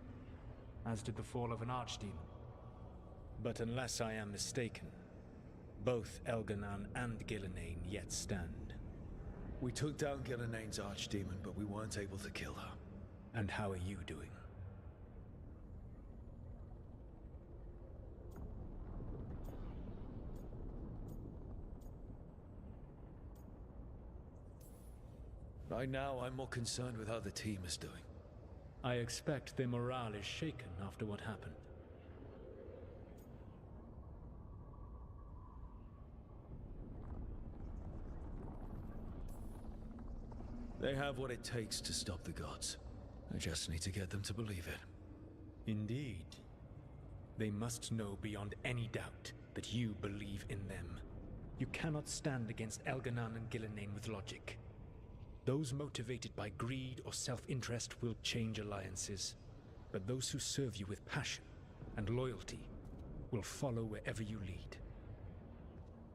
as did the fall of an archdemon. But unless I am mistaken, both Elganan and Gillenane yet stand. We took down Gillenane's archdemon, but we weren't able to kill her. And how are you doing? Right now, I'm more concerned with how the team is doing. I expect their morale is shaken after what happened. They have what it takes to stop the gods. I just need to get them to believe it. Indeed. They must know beyond any doubt that you believe in them. You cannot stand against Elganan and Gillenane with logic. Those motivated by greed or self-interest will change alliances, but those who serve you with passion and loyalty will follow wherever you lead,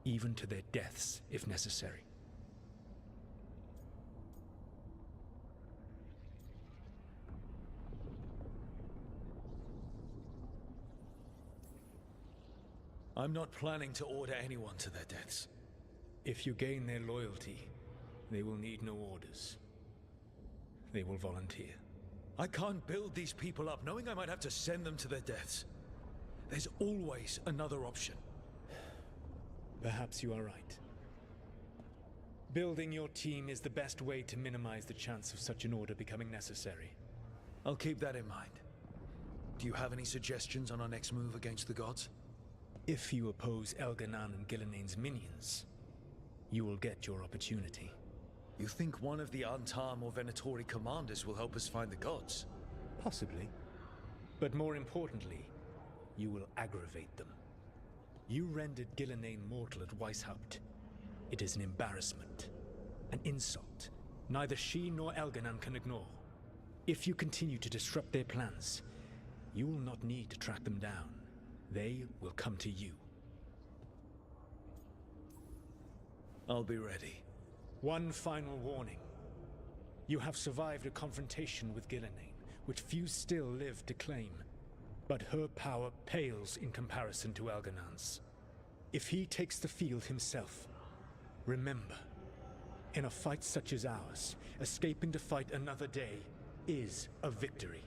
even to their deaths if necessary. I'm not planning to order anyone to their deaths. If you gain their loyalty, they will need no orders. They will volunteer. I can't build these people up knowing I might have to send them to their deaths. There's always another option. Perhaps you are right. Building your team is the best way to minimize the chance of such an order becoming necessary. I'll keep that in mind. Do you have any suggestions on our next move against the gods? If you oppose Elganan and Gillenane's minions, you will get your opportunity. You think one of the Antam or Venatori commanders will help us find the gods? Possibly. But more importantly, you will aggravate them. You rendered Gillenane mortal at Weishaupt. It is an embarrassment, an insult, neither she nor Elganan can ignore. If you continue to disrupt their plans, you will not need to track them down. They will come to you. I'll be ready. One final warning. You have survived a confrontation with Gillenane, which few still live to claim. But her power pales in comparison to Elganan's. If he takes the field himself, remember, in a fight such as ours, escaping to fight another day is a victory.